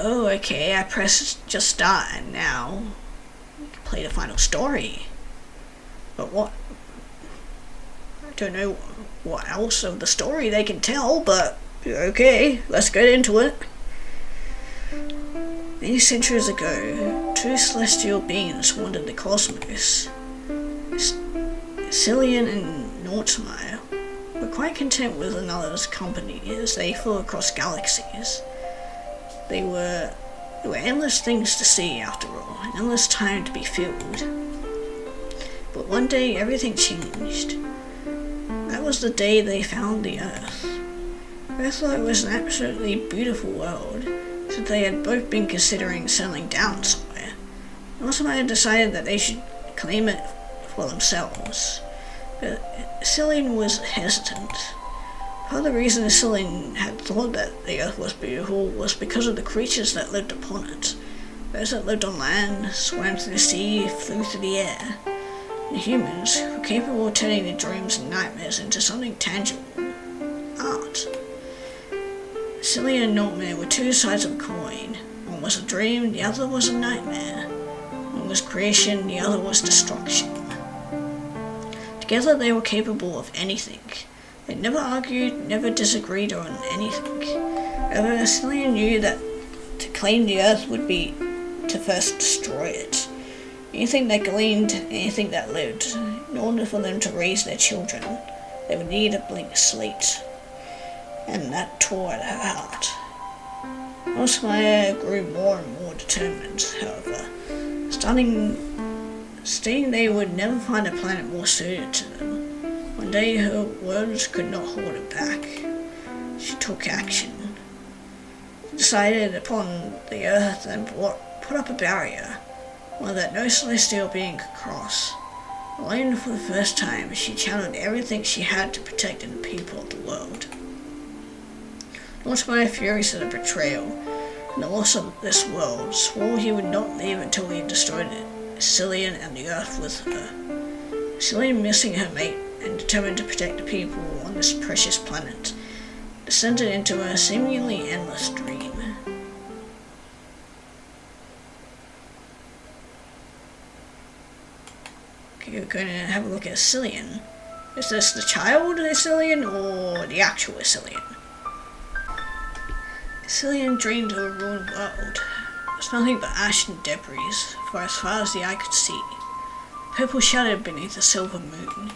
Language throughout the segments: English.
Oh, okay, I pressed just start and now we can play the final story. But what? I don't know what else of the story they can tell, but okay, let's get into it. Many centuries ago, two celestial beings wandered the cosmos. Eislyns and Mortimer were quite content with another's company as they flew across galaxies. There were endless things to see after all, and endless time to be filled. But one day everything changed. That was the day they found the Earth. Both thought it was an absolutely beautiful world, so they had both been considering settling down somewhere. Mortimer decided that they should claim it for themselves, but Eislyns was hesitant. Part of the reason Eislyns had thought that the Earth was beautiful was because of the creatures that lived upon it. Those that lived on land, swam through the sea, flew through the air. And humans were capable of turning their dreams and nightmares into something tangible. Art. Eislyns and Mortimer were two sides of a coin. One was a dream, the other was a nightmare. One was creation, the other was destruction. Together they were capable of anything. They never argued, never disagreed on anything. However, Eislyns knew that to claim the Earth would be to first destroy it. Anything that gleamed, anything that lived, in order for them to raise their children, they would need a blank slate. And that tore at her heart. Mortimer grew more and more determined, however, stating they would never find a planet more suited to them. One day her words could not hold her back. She took action. She decided upon the Earth and put up a barrier, one that no celestial being could cross. Alone for the first time, she channeled everything she had to protect the people of the world. Mortimer, furious at the betrayal and the loss of this world, swore he would not leave until he had destroyed Eislyns and the Earth with her. Eislyns, missing her mate and determined to protect the people on this precious planet, descended into a seemingly endless dream. Okay, we're going to have a look at Eislyns. Is this the child Eislyns or the actual Eislyns? Eislyns dreamed of a ruined world. It was nothing but ash and debris for as far as the eye could see. Purple shadowed beneath a silver moon.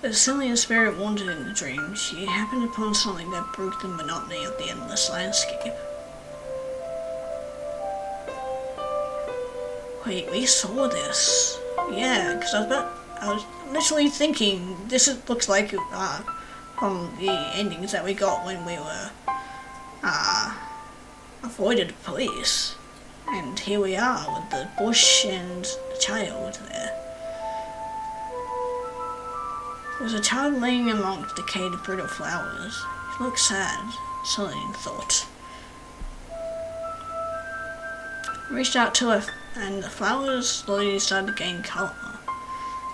As Eislyns' spirit wandered in the dream, she happened upon something that broke the monotony of the endless landscape. Wait, we saw this. Yeah, because I was literally thinking this looks like from the endings that we got when we were avoided the police. And here we are with the bush and the child there. There was a child laying among decayed brittle flowers. He looked sad, Eislyns thought. He reached out to her and the flowers slowly started to gain colour.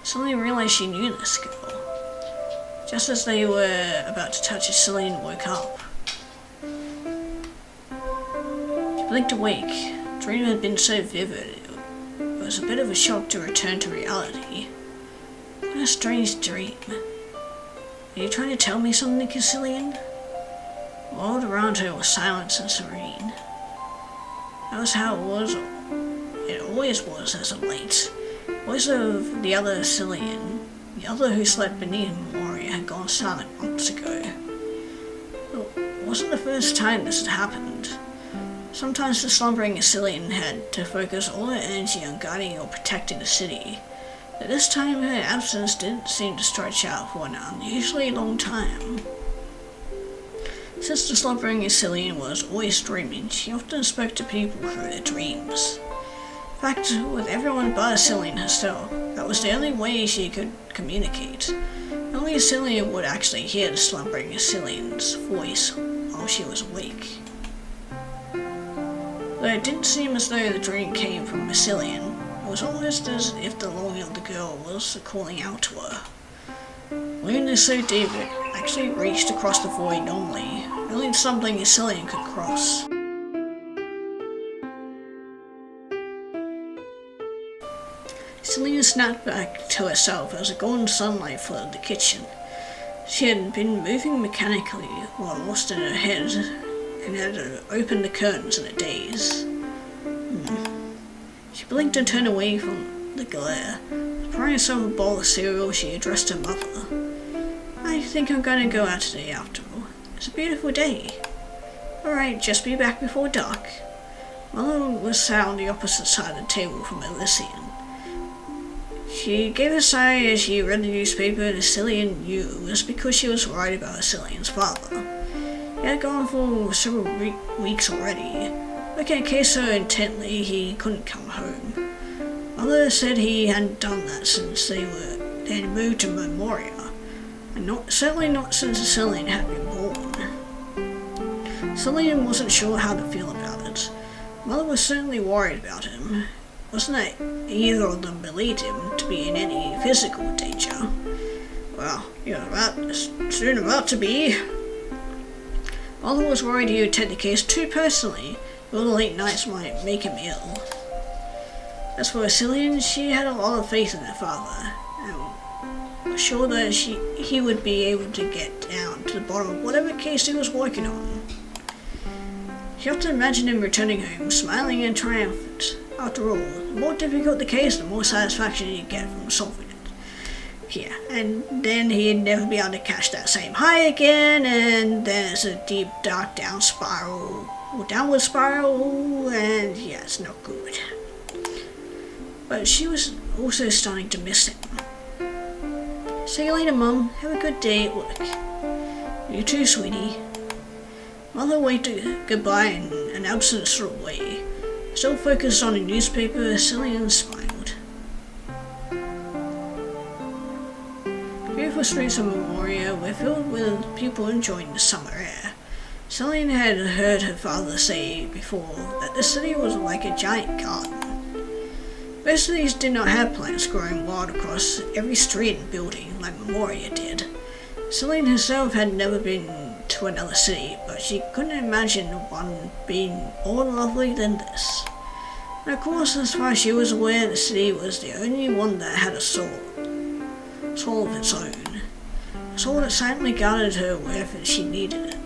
Eislyns realised she knew this girl. Just as they were about to touch, Eislyns woke up. She blinked awake. The dream had been so vivid, it was a bit of a shock to return to reality. What a strange dream. Are you trying to tell me something, Eislyns? The world around her was silent and serene. That was how it was. It always was as of late. The voice of the other Eislyns, the other who slept beneath Moria, had gone silent months ago. It wasn't the first time this had happened. Sometimes the slumbering Eislyns had to focus all her energy on guarding or protecting the city. But this time her absence didn't seem to stretch out for an unusually long time. Since the slumbering Eislyns was always dreaming, she often spoke to people through their dreams. In fact, with everyone but Eislyns herself, that was the only way she could communicate. Only Eislyns would actually hear the slumbering Eislyns' voice while she was awake. Though it didn't seem as though the dream came from Eislyns, it was almost as if the longing of the girl was calling out to her. Wound is so deep it actually reached across the void normally, only something Eislyns could cross. Selena snapped back to herself as the golden sunlight flooded the kitchen. She had been moving mechanically while lost in her head and had opened the curtains in a daze. She blinked and turned away from the glare. Pouring herself a bowl of cereal, she addressed her mother. "I think I'm going to go out today after all. It's a beautiful day." "Alright, just be back before dark." Mother was sat on the opposite side of the table from Eislyns. She gave a sigh as she read the newspaper, and Eislyns knew it was because she was worried about Eislyns' father. He had gone for several weeks already, looking at case so intently he couldn't come home. Mother said he hadn't done that since they had moved to Memoria, and certainly not since Eislyns had been born. Eislyns wasn't sure how to feel about it. Mother was certainly worried about him. Wasn't that either of them believed him to be in any physical danger. Well, you're soon about to be. Mother was worried he would take the case too personally, or the late nights might make him ill. As for Eislyns, she had a lot of faith in her father, and was sure that he would be able to get down to the bottom of whatever case he was working on. She often imagined him returning home, smiling and triumphant. After all, the more difficult the case, the more satisfaction he'd get from solving it. Yeah, and then he'd never be able to catch that same high again, and then it's a deep, dark downward spiral, and yeah, it's not good. But she was also starting to miss him. "See you later, Mum. Have a good day at work." "You too, sweetie." Mother waved goodbye in an absent sort of way. Still focused on the newspaper, Eislyns smiled. The beautiful streets of Memoria were filled with people enjoying the summer air. Eislyns had heard her father say before that the city was like a giant garden. Most cities did not have plants growing wild across every street and building like Memoria did. Eislyns herself had never been to another city, but she couldn't imagine one being more lovely than this. And of course, as far as she was aware, the city was the only one that had a soul of its own. A soul that silently guided her wherever she needed it.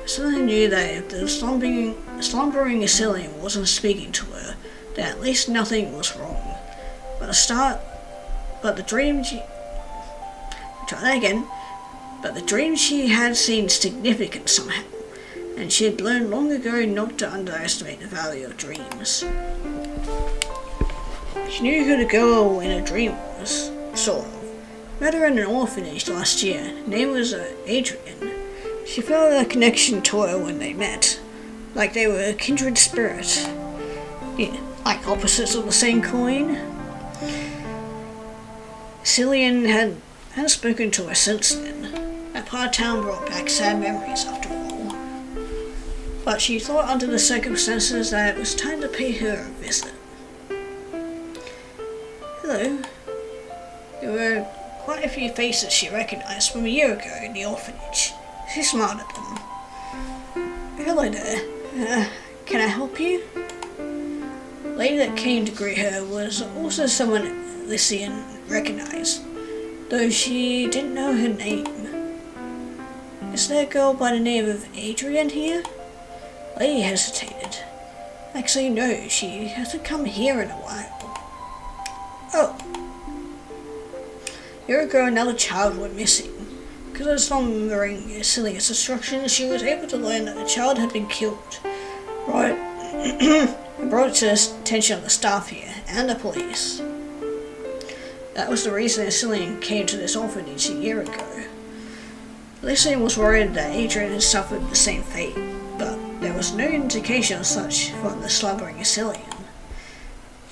Eislyns knew that if the slumbering Eislyns wasn't speaking to her, then at least nothing was wrong. But the dream she had seemed significant somehow, and she had learned long ago not to underestimate the value of dreams. She knew who the girl in her dream was, sort of. Met her in an orphanage last year. Her name was Adrian. She felt a connection to her when they met, like they were a kindred spirit. Yeah, like opposites of the same coin. Eislyns hadn't spoken to her since then. That part of town brought back sad memories after all. But she thought under the circumstances that it was time to pay her a visit. Hello. There were quite a few faces she recognized from a year ago in the orphanage. She smiled at them. "Hello there. Can I help you?" The lady that came to greet her was also someone Eislyns recognized, though she didn't know her name. "Is there a girl by the name of Adrian here?" The lady hesitated. "Actually, no, she hasn't come here in a while." "Oh. A year ago, another child went missing. Because of slumbering Eislyns' instructions, she was able to learn that the child had been killed. Right. And brought it to the attention of the staff here, and the police. That was the reason Eislyns came to this orphanage a year ago. Eislyns was worried that Adrian had suffered the same fate, but there was no indication of such from the slumbering Eislyns.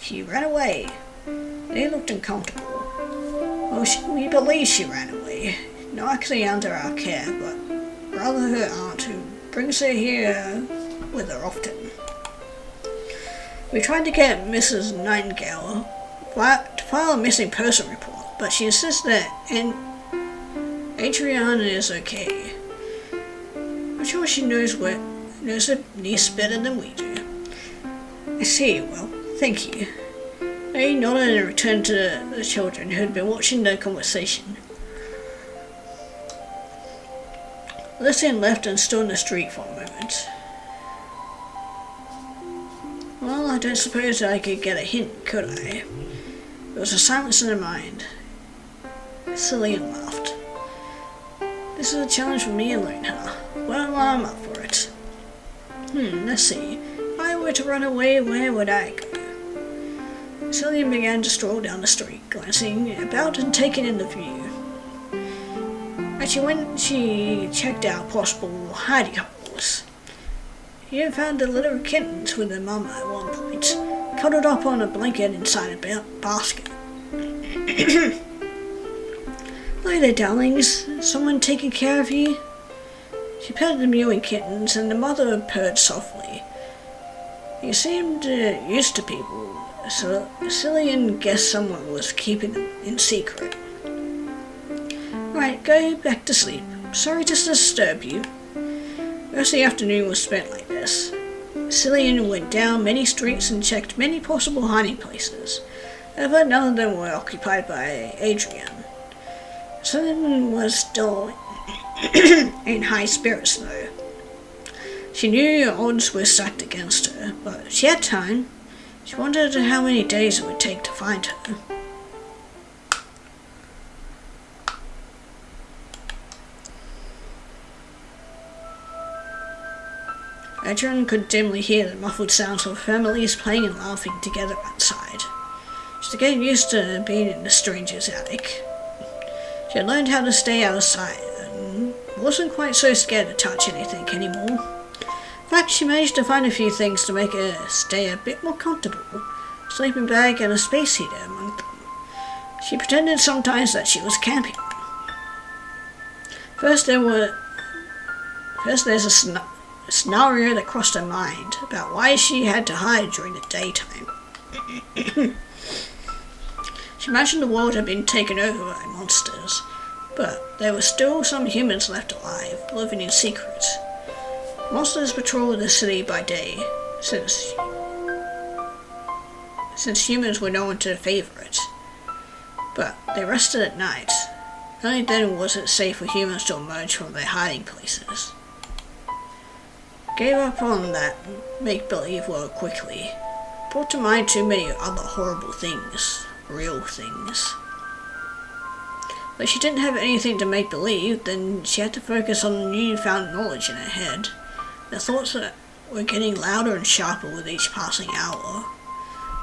She ran away. They looked uncomfortable. Well, we believe she ran away, not actually under our care, but rather her aunt, who brings her here with her often. We tried to get Mrs. Nightingale to file a missing person report, but she insists that Adriana is okay. I'm sure she knows her niece better than we do." "I see. Well, thank you." They nodded and returned to the children who had been watching their conversation. Lucien left and stood in the street for a moment. Well, I don't suppose I could get a hint, could I? There was a silence in her mind. Cillian laughed. This is a challenge for me alone, huh? Well, I'm up for it. Let's see. If I were to run away, where would I go? Cillian began to stroll down the street, glancing about and taking in the view. Actually, when she checked out possible hiding holes, he had found the little kittens with their mama at one point, cuddled up on a blanket inside a basket. Hi there, darlings. Someone taking care of you? She petted the mewing kittens, and the mother purred softly. He seemed used to people, so Cillian guessed someone was keeping them in secret. Right, go back to sleep. Sorry to disturb you. The rest of the afternoon was spent like this. Cillian went down many streets and checked many possible hiding places. However, none of them were occupied by Adrian. Cillian was still in high spirits though. She knew odds were stacked against her, but she had time. She wondered how many days it would take to find her. Adrian could dimly hear the muffled sounds of families playing and laughing together outside. She was getting used to being in the stranger's attic. She had learned how to stay out of sight and wasn't quite so scared to touch anything anymore. In fact, she managed to find a few things to make her stay a bit more comfortable. A sleeping bag and a space heater among them. She pretended sometimes that she was camping. First there's a scenario that crossed her mind about why she had to hide during the daytime. She imagined the world had been taken over by monsters, but there were still some humans left alive, living in secret. Monsters patrolled the city by day, since humans were known to favor it. But they rested at night. Only then was it safe for humans to emerge from their hiding places. Gave up on that make-believe world quickly. Brought to mind too many other horrible things. Real things. But she didn't have anything to make believe, then she had to focus on the newfound knowledge in her head. The thoughts that were getting louder and sharper with each passing hour.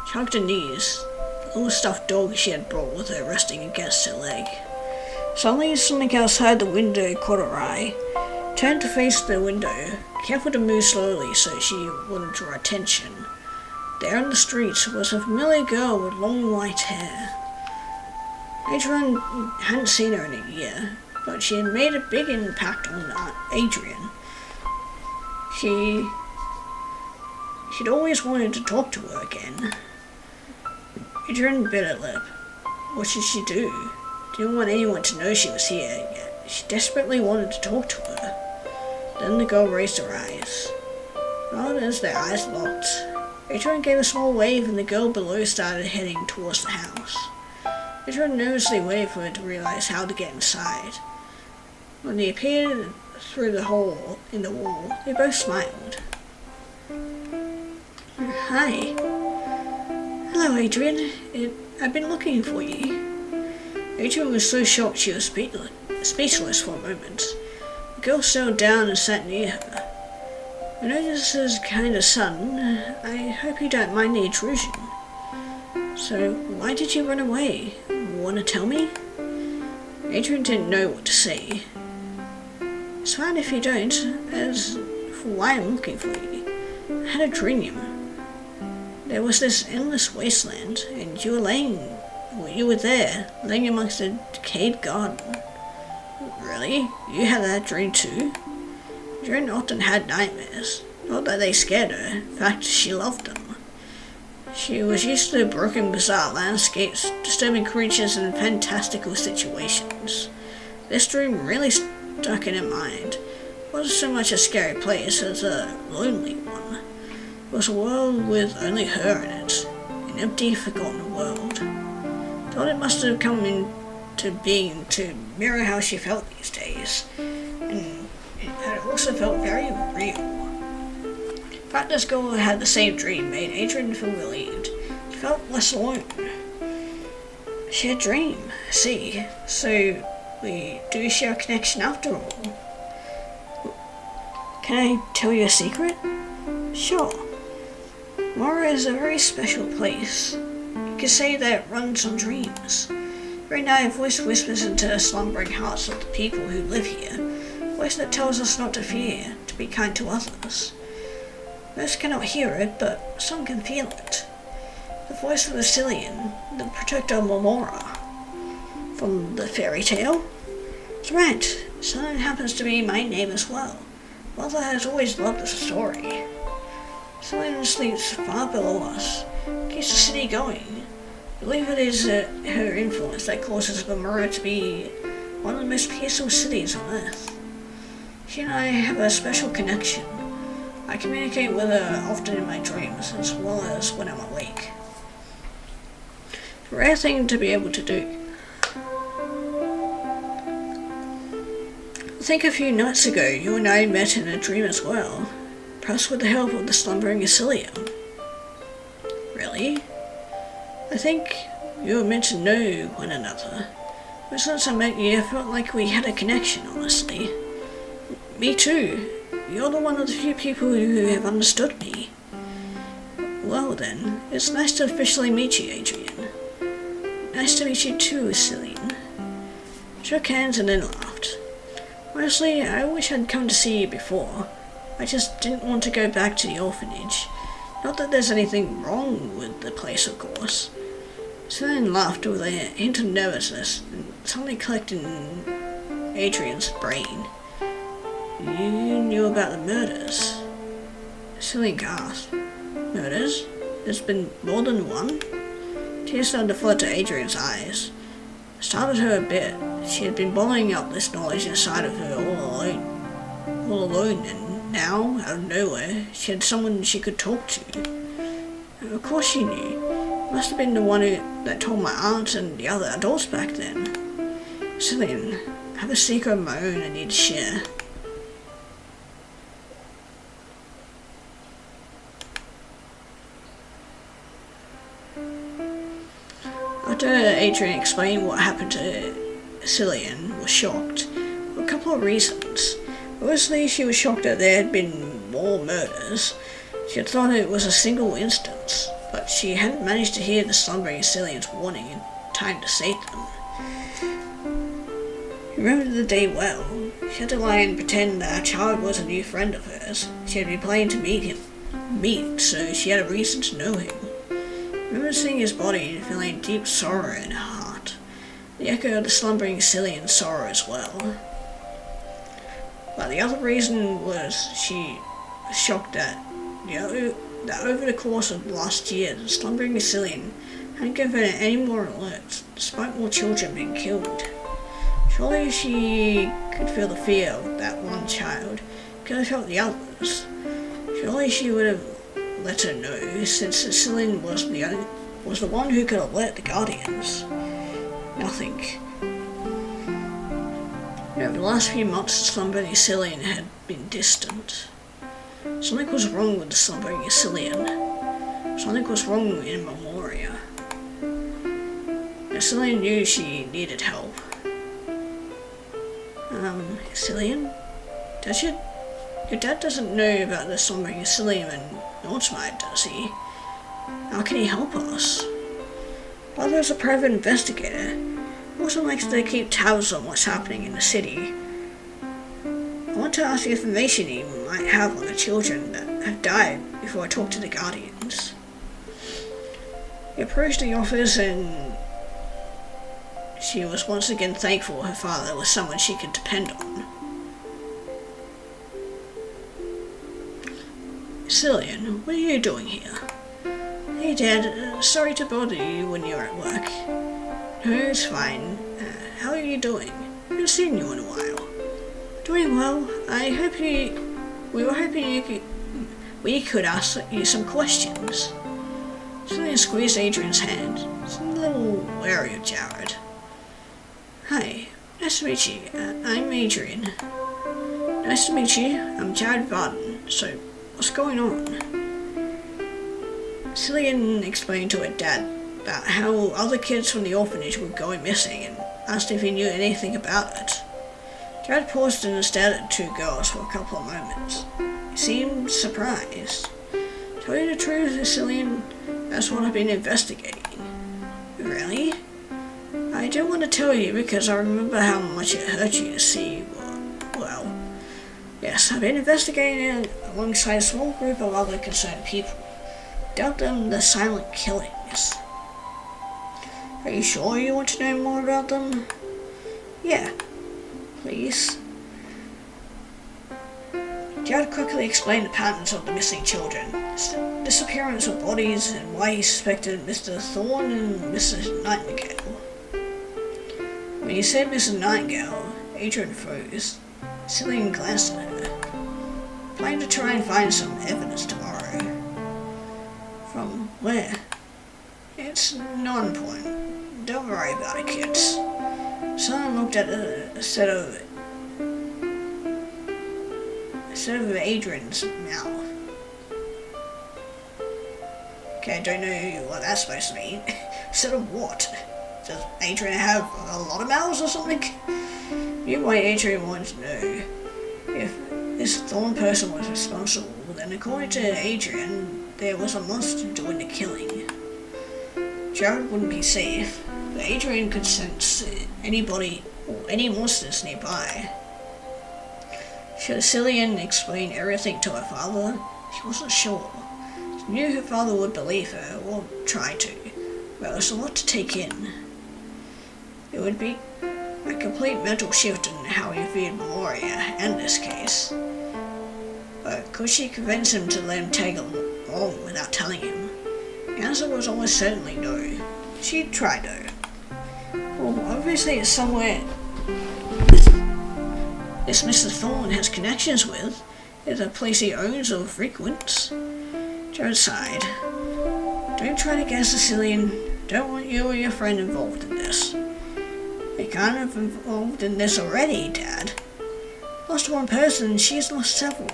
She hugged her knees, the little stuffed dog she had brought with her resting against her leg. Suddenly something outside the window caught her eye. Turned to face the window, careful to move slowly so she wouldn't draw attention. There in the street was a familiar girl with long white hair. Adrian hadn't seen her in a year, but she had made a big impact on Adrian. She'd always wanted to talk to her again. Adrian bit her lip. What should she do? Didn't want anyone to know she was here, yet she desperately wanted to talk to her. Then the girl raised her eyes. Not as their eyes locked. Adrian gave a small wave and the girl below started heading towards the house. Adrian nervously waited for her to realize how to get inside. When they appeared through the hole in the wall, they both smiled. Hi. Hello, Adrian. I've been looking for you. Adrian was so shocked she was speechless for a moment. The girl settled down and sat near her. I know this is kind of sudden. I hope you don't mind the intrusion. So, why did you run away? Want to tell me? Adrian didn't know what to say. It's fine if you don't. As for why I'm looking for you, I had a dream. There was this endless wasteland, and you were there, laying amongst a decayed garden. Really? You had that dream too? Adrian often had nightmares. Not that they scared her. In fact, she loved them. She was used to broken, bizarre landscapes, disturbing creatures, and fantastical situations. This dream really stuck in her mind. It wasn't so much a scary place as a lonely one. It was a world with only her in it, an empty, forgotten world. Thought it must have come into being to mirror how she felt these days, and it also felt very real. The fact this girl had the same dream made Adrian feel relieved. She felt less alone. She had a dream, see, so we do share a connection after all. Can I tell you a secret? Sure. Mora is a very special place. You could say that it runs on dreams. Every night a voice whispers into the slumbering hearts of the people who live here, a voice that tells us not to fear, to be kind to others. Most cannot hear it, but some can feel it. The voice of Eislyns, the protector of Mora. From the fairy tale? It's right. Eislyns happens to be my name as well. Mother has always loved the story. Eislyns sleeps far below us, keeps the city going. I believe it is her influence that causes Mora to be one of the most peaceful cities on earth. She and I have a special connection. I communicate with her often in my dreams, as well as when I'm awake. It's a rare thing to be able to do. I think a few nights ago you and I met in a dream as well, perhaps with the help of the slumbering Eislyns. Really? I think you were meant to know one another, but since I met you I felt like we had a connection, honestly. Me too. You're the one of the few people who have understood me. Well then, it's nice to officially meet you, Adrian. Nice to meet you too, Eislyns. Shook hands and then laughed. Honestly, I wish I'd come to see you before. I just didn't want to go back to the orphanage. Not that there's anything wrong with the place, of course. Eislyns laughed with a hint of nervousness, and suddenly clicked in Adrian's brain. You knew about the murders. Eislyns gasped. Murders? There's been more than one? Tears started to flood to Adrian's eyes. It startled her a bit. She had been bottling up this knowledge inside of her all alone, and now, out of nowhere, she had someone she could talk to. And of course she knew. It must have been the one that told my aunt and the other adults back then. Eislyns, I have a secret of my own I need to share. After Adrian explained what happened to Eislyns was shocked for a couple of reasons. Firstly, she was shocked that there had been more murders. She had thought it was a single instance, but she hadn't managed to hear the slumbering Eislyns' warning in time to save them. She remembered the day well. She had to lie and pretend that her child was a new friend of hers. She had been planning to meet, so she had a reason to know him. Remember seeing his body and feeling deep sorrow in her heart, the echo of the slumbering Eislyns' sorrow as well. But the other reason was she was shocked that over the course of last year, the slumbering Eislyns hadn't given her any more alerts, despite more children being killed. Surely she could feel the fear of that one child, could have felt the others. Surely she would have let her know, since Eislyns was the one who could alert the Guardians. Nothing. Over the last few months, the slumbering Eislyns had been distant. Something was wrong with the slumbering Eislyns. Something was wrong in Memoria. Eislyns knew she needed help. Eislyns? Does your dad doesn't know about the slumbering Eislyns and Nordsmite, does he? How can he help us? Father is a private investigator. He also likes to keep tabs on what's happening in the city. I want to ask the information he might have on the children that have died before I talk to the Guardians. He approached the office and she was once again thankful her father was someone she could depend on. Eislyns, what are you doing here? Hey Dad, sorry to bother you when you're at work. No, it's fine. How are you doing? Haven't seen you in a while. Doing well. We were hoping we could ask you some questions. Cillian squeezed Adrian's hand. He's a little wary of Jared. Hi, nice to meet you. I'm Adrian. Nice to meet you. I'm Jared Varden. So, what's going on? Cillian explained to her dad about how other kids from the orphanage were going missing and asked if he knew anything about it. Jared paused and stared at the two girls for a couple of moments. He seemed surprised. Tell you the truth, Cillian, that's what I've been investigating. Really? I don't want to tell you because I remember how much it hurt you to see, well, yes, I've been investigating it alongside a small group of other concerned people. Dubbed them the silent killings. Are you sure you want to know more about them? Yeah, please. Jared quickly explained the patterns of the missing children, the disappearance of bodies, and why he suspected Mr. Thorne and Mrs. Nightingale. When he said Mrs. Nightingale, Adrian froze. Cillian glanced at her, planning to try and find some evidence tomorrow. From where? It's not important. Don't worry about it, kids. Someone looked at a set of Adrian's mouth. Okay, I don't know what that's supposed to mean. Set of what? Does Adrian have a lot of mouths or something? Meanwhile, Adrian wanted to know if this Thorne person was responsible. Then, according to Adrian, there was a monster doing the killing. Jared wouldn't be safe, but Adrian could sense anybody or any monsters nearby. Should Cillian explain everything to her father? She wasn't sure. She knew her father would believe her, or try to, but it was a lot to take in. It would be a complete mental shift in how he viewed Memoria and this case. But could she convince him to let him tag along without telling him? The answer was almost certainly no. She tried though. Well, obviously it's somewhere this Mr. Thorne has connections with. It's a place he owns or frequents. Jared sighed. Don't try to guess, Cillian. Don't want you or your friend involved in this. You're kind of involved in this already, Dad. Lost one person, she's lost several.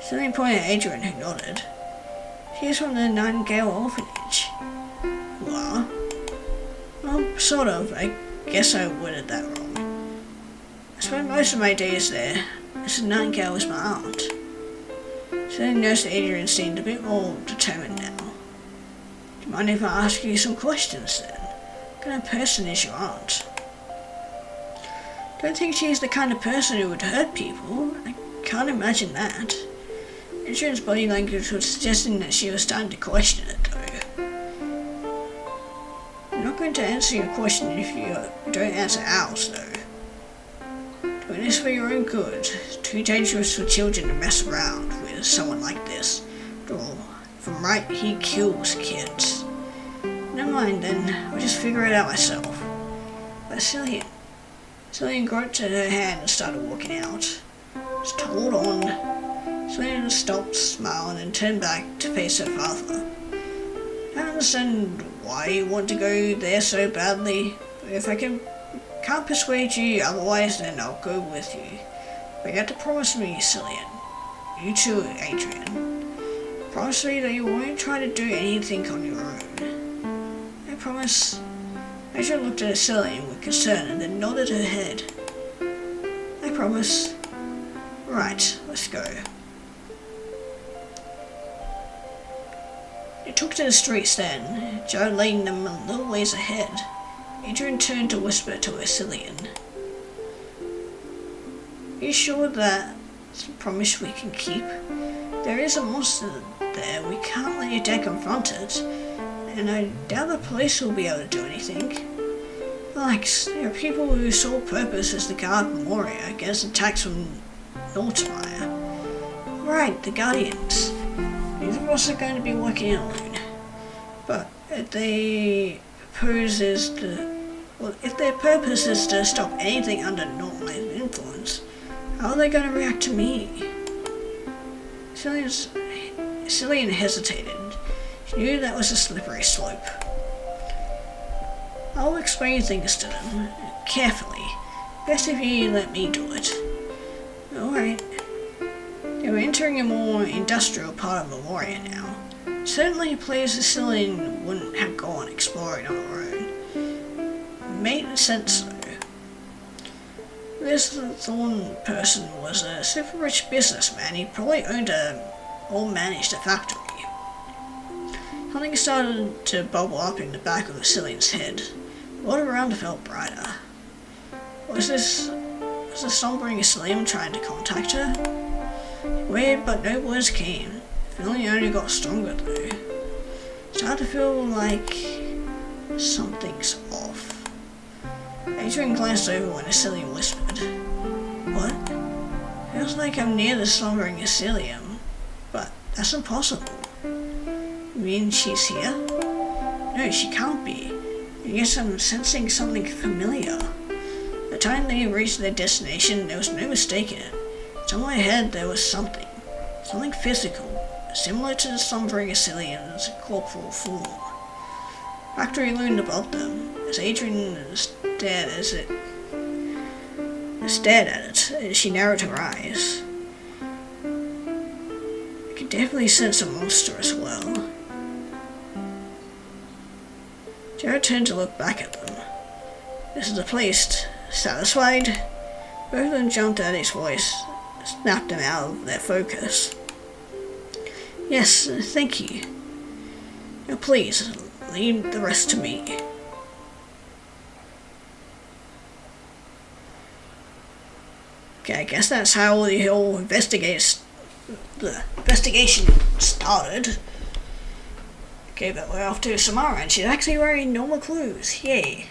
Cillian pointed at Adrian, who nodded. She's from the Nightingale orphanage. You are? Well, sort of. I guess I worded that wrong. I spent most of my days there. Mrs. Nightingale was my aunt. Cillian noticed that Adrian seemed a bit more determined now. Do you mind if I ask you some questions then? What kind of person is your aunt? Don't think she's the kind of person who would hurt people. I can't imagine that. Adrian's body language was suggesting that she was starting to question it, though. I'm not going to answer your question if you don't answer ours, though. Doing this for your own good. It's too dangerous for children to mess around with someone like this. After all, if I'm right, he kills kids. Never mind then, I'll just figure it out myself. But Cillian groped at her hand and started walking out. Just hold on. Cillian stopped, smiled, and turned back to face her father. I understand why you want to go there so badly, but if I can't persuade you otherwise, then I'll go with you. But you have to promise me, Cillian. You too, Adrian. Promise me that you won't try to do anything on your own. I promise. Adrian looked at Cillian with concern and then nodded her head. I promise. Right, let's go. They took to the streets then, Joe leading them a little ways ahead. Adrian turned to whisper to her Cillian. Are you sure that's a promise we can keep? There is a monster there, we can't let your dad confront it, and I doubt the police will be able to do anything. Alex, there are people whose sole purpose is to guard Memoria against attacks from Nortmire. Right, the Guardians. Neither of us are going to be working alone. But if their purpose is to stop anything under Nortmire's influence, how are they going to react to me? Cillian hesitated. She knew that was a slippery slope. I'll explain things to them, carefully. Best if you let me do it. Alright. They were entering a more industrial part of Memoria now. Certainly a place Eislyns wouldn't have gone exploring on her own. It made sense though. This Thorn person was a super rich businessman. He probably owned or managed a factory. Something started to bubble up in the back of Eislyns' head. The world around felt brighter. Was the slumbering Eislyns trying to contact her? Weird, but no words came. The feeling only got stronger though. It started to feel like something's off. Adrian glanced over when Eislyns whispered, "What? Feels like I'm near the slumbering Eislyns, but that's impossible. You mean she's here? No, she can't be. I guess I'm sensing something familiar." The time they reached their destination, there was no mistaking it. Somewhere ahead there was something physical, similar to the slumbering Eislyns' corporal form. Factory loomed above them. As Adrian stared at it, she narrowed her eyes. I could definitely sense a monster as well. Jared turned to look back at them. This is the place. Satisfied? Both of them jumped at his voice, snapped them out of their focus. Yes, thank you. Now please, leave the rest to me. Okay, I guess that's how the whole investigation started. Okay, but we're off to Samara, and she's actually wearing normal clothes. Yay.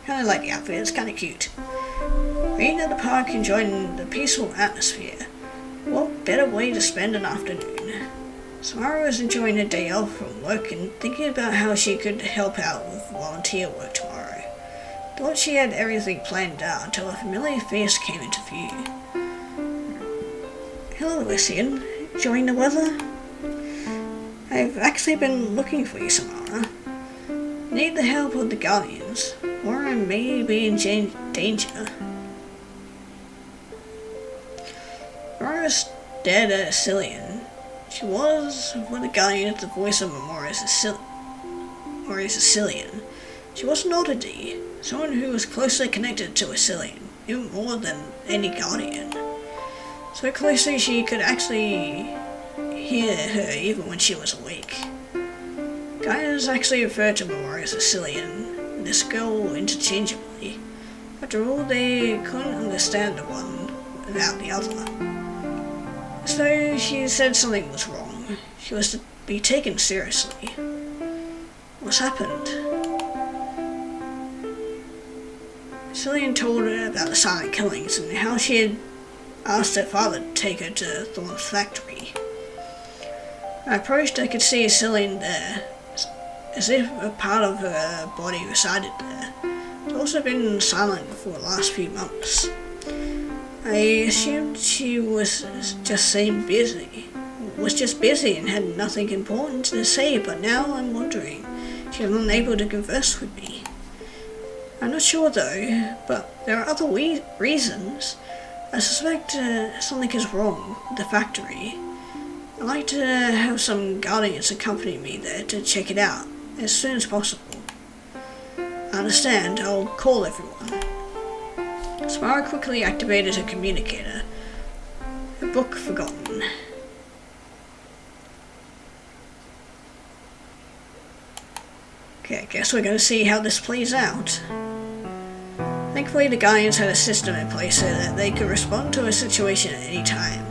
Kinda like the outfit, it's kinda cute. Being at the park enjoying the peaceful atmosphere. What better way to spend an afternoon? Samara was enjoying her day off from work and thinking about how she could help out with volunteer work tomorrow. Thought she had everything planned out until a familiar face came into view. Hello, Eislyns. Enjoying the weather? I've actually been looking for you, Samara. Need the help of the Guardians, or I may be in danger. Samara stared at Eislyns. She was, with the Guardians, the voice of Maurice Eislyns. She was an oddity, someone who was closely connected to Eislyns, even more than any Guardian. So closely she could actually hear her even when she was awake. Guardians actually referred to Maurice Eislyns and this girl interchangeably. After all, they couldn't understand the one without the other. So she said something was wrong. She was to be taken seriously. What's happened? Eislyns told her about the silent killings and how she had asked her father to take her to Thorn's factory. When I approached, I could see Eislyns there, as if a part of her body resided there. It's also been silent for the last few months. I assumed she was just busy and had nothing important to say, but now I'm wondering she was unable to converse with me. I'm not sure though, but there are other reasons. I suspect something is wrong with the factory. I'd like to have some Guardians accompany me there to check it out as soon as possible. I understand, I'll call everyone. Samara quickly activated her communicator. Her book forgotten. Okay, I guess we're going to see how this plays out. Thankfully, the Guardians had a system in place so that they could respond to a situation at any time.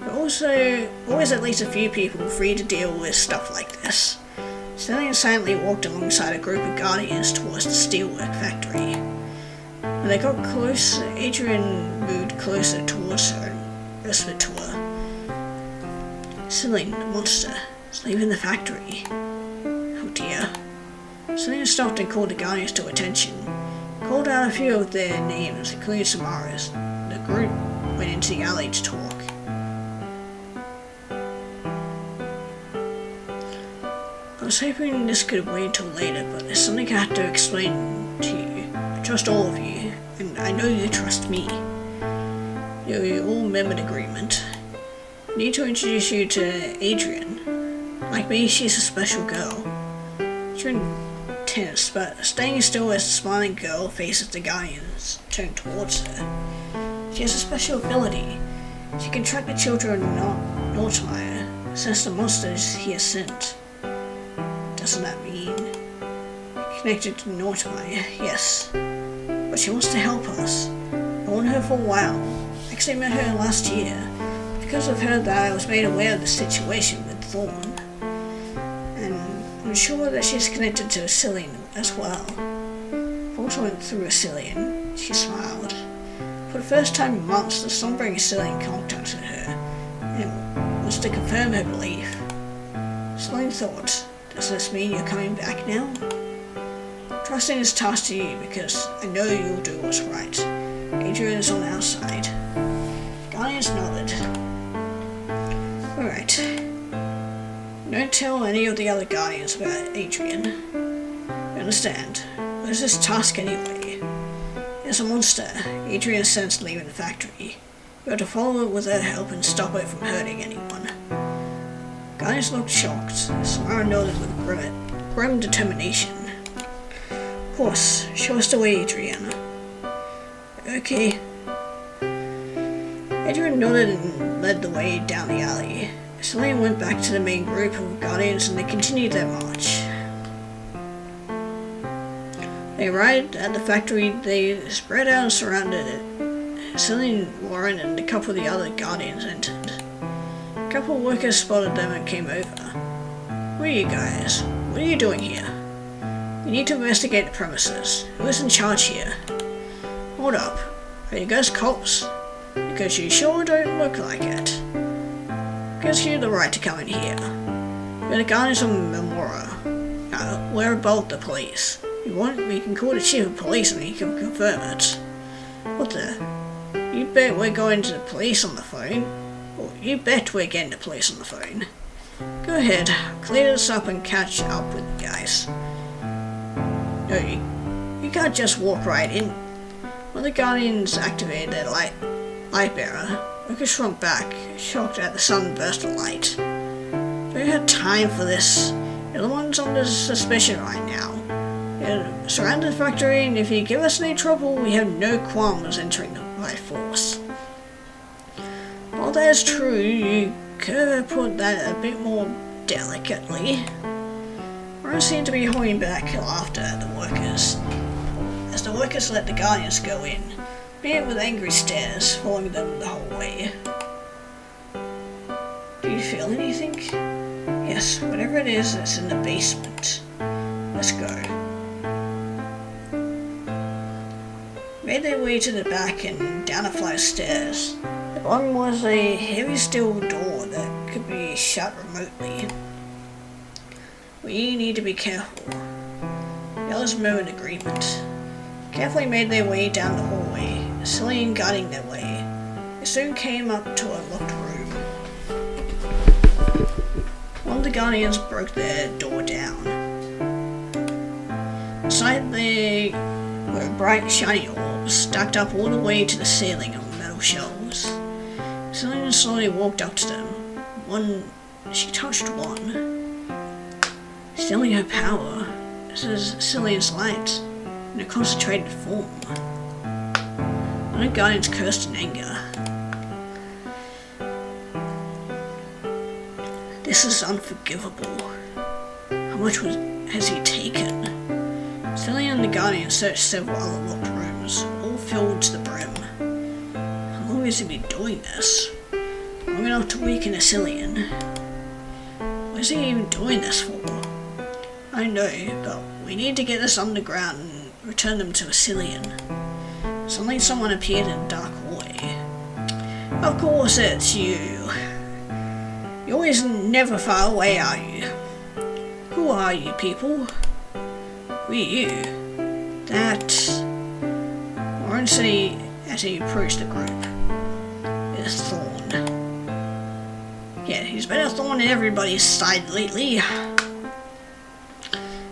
But also, always at least a few people free to deal with stuff like this. Eislyns silently walked alongside a group of Guardians towards the steelwork factory. When they got close, Adrian moved closer towards her and whispered to her. Eislyns, the monster, is leaving the factory. Oh dear. Eislyns stopped and called the Guardians to attention. Called out a few of their names, including Samara's. The group went into the alley to talk. was hoping this could wait till later, but there's something I have to explain to you. I trust all of you, and I know you trust me. You all remember the agreement. I need to introduce you to Adrian. Like me, she's a special girl. She's intense, but staying still as the smiling girl faces the Guardians turned towards her. She has a special ability. She can track the children of Nortmire, sense the monsters he has sent. Doesn't that mean connected to Nortmire? Yes. But she wants to help us. I've known her for a while. I actually met her last year. Because of her that I was made aware of the situation with Thorn. And I'm sure that she's connected to Eislyns as well. I also went through Eislyns. She smiled. For the first time in months, the slumbering Eislyns contacted her, and it was to confirm her belief. Eislyns thought, does this mean you're coming back now? Trusting this task to you because I know you'll do what's right. Adrian is on our side. Guardians nodded. Alright. Don't tell any of the other Guardians about Adrian. You understand? What is this task anyway? There's a monster Adrian sensed leaving the factory. You have to follow it with her help and stop it from hurting anyone. Guardians looked shocked. Samara nodded with grim determination. Of course, show us the way, Adriana. Okay. Adrian nodded and led the way down the alley. Eislyns went back to the main group of Guardians and they continued their march. They arrived at the factory. They spread out and surrounded it. Eislyns, Warren, and a couple of the other Guardians entered. A couple of workers spotted them and came over. Who are you guys? What are you doing here? You need to investigate the premises. Who is in charge here? Hold up. Are you guys cops? Because you sure don't look like it. Gives you the right to come in here. We're the Guardians of Memora. We're above the police. If you want, we can call the chief of police and he can confirm it. What the? You bet we're going to the police on the phone? Or you bet we're getting the police on the phone. Go ahead, clear this up and catch up with the guys. No, you can't just walk right in. When the Guardians activated their light bearer, workers shrunk back, shocked at the sudden burst of light. Don't have time for this. You're the ones under suspicion right now. You're surrounded the factory, and if you give us any trouble, we have no qualms entering them by force. While that is true, you could have put that a bit more delicately. Warren seemed to be holding back laughter at the workers, as the workers let the Guardians go in, being with angry stares following them the whole way. Do you feel anything? Yes, whatever it is, it's in the basement. Let's go. Made their way to the back and down a flight of stairs. The bottom was a heavy steel door that could be shut remotely. We need to be careful. The others moved in agreement. Carefully made their way down the hallway, Eislyns guiding their way. They soon came up to a locked room. One of the Guardians broke their door down. Inside there were bright, shiny orbs stacked up all the way to the ceiling on metal shelves. Eislyns slowly walked up to them. She touched one. Stealing her power. This is Eislyns light in a concentrated form. One of the Guardians cursed in anger. This is unforgivable. How much has he taken? Eislyns and the Guardians searched several other locked rooms, all filled to the brim. How long has he been doing this? Long enough to weaken Eislyns. What is he even doing this for? I know, but we need to get this underground and return them to Eislyns. Suddenly someone appeared in a dark hallway. Of course it's you. You're always never far away, are you? Who are you people? Who are you? That... Warren said as he approached the group. Is Thorn. Yeah, he's been a thorn in everybody's side lately.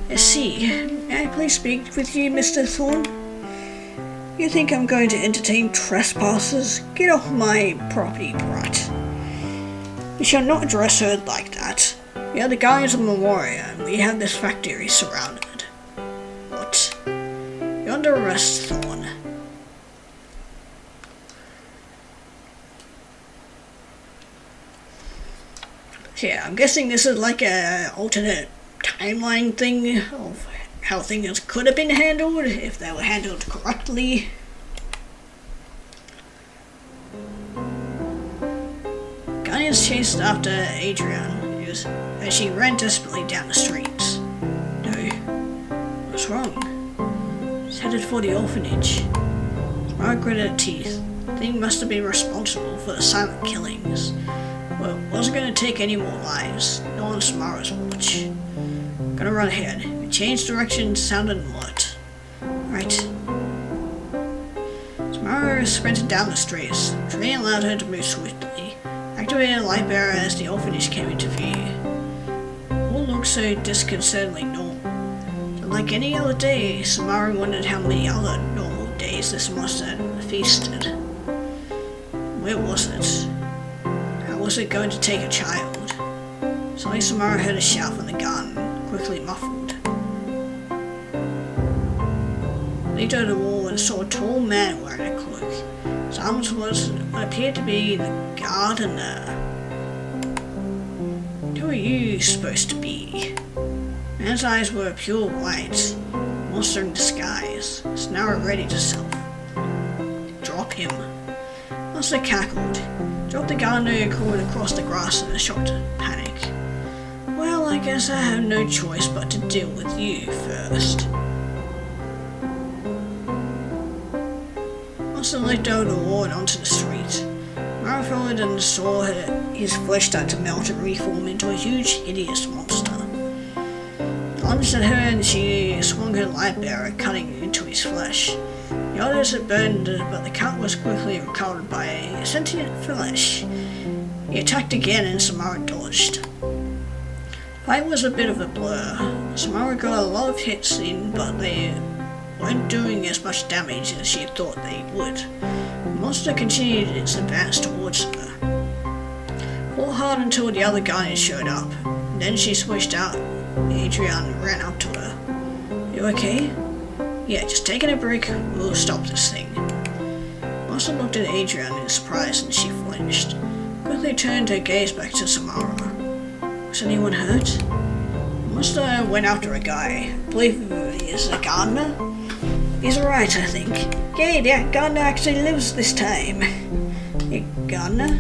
I see. May I please speak with you, Mr. Thorne? You think I'm going to entertain trespassers? Get off my property, brat. You shall not address her like that. We are the guardians of Memoria, and we have this factory surrounded. What? You're under arrest, Thorne. Yeah, I'm guessing this is like a alternate timeline thing of how things could have been handled if they were handled correctly. Guardians chased after Adrian as she ran desperately down the streets. No. What's wrong? She's headed for the orphanage. Samara gritted her teeth. The thing must have been responsible for the silent killings. Well, it wasn't going to take any more lives. Not on Samara's watch. Gonna run ahead. If we change direction, sound an alert. Right. Samara sprinted down the streets. Training allowed her to move swiftly. Activated a light bearer as the orphanage came into view. All looked so disconcertingly normal. But like any other day, Samara wondered how many other normal days this monster had feasted. Where was it? How was it going to take a child? Suddenly Samara heard a shout from the garden, quickly muffled. Leaped over the wall and saw a tall man wearing a cloak. His arms was what appeared to be the gardener. Who are you supposed to be? Man's eyes were pure white, monster in disguise, snarl ready to self. Drop him. Monster cackled, dropped the gardener and crawled across the grass in a shocked panic. Well, I guess I have no choice but to deal with you first. Monster leaped over the wall and onto the street. Mara followed and saw his flesh start to melt and reform into a huge, hideous monster. Lunged at her and she swung her light bearer, cutting into his flesh. The others had burned, but the cut was quickly recovered by a sentient flesh. He attacked again and Samara dodged. The fight was a bit of a blur. Samara got a lot of hits in, but they weren't doing as much damage as she thought they would. The monster continued its advance towards her. Fought hard until the other guardian showed up. Then she switched out. Adrian ran up to her. You okay? Yeah, just taking a break. We'll stop this thing. Monster looked at Adrian in surprise and she flinched. Quickly turned her gaze back to Samara. Was anyone hurt? Monster went after a guy. I believe he is a gardener. He's alright, I think. Yeah, the gardener actually lives this time. A gardener?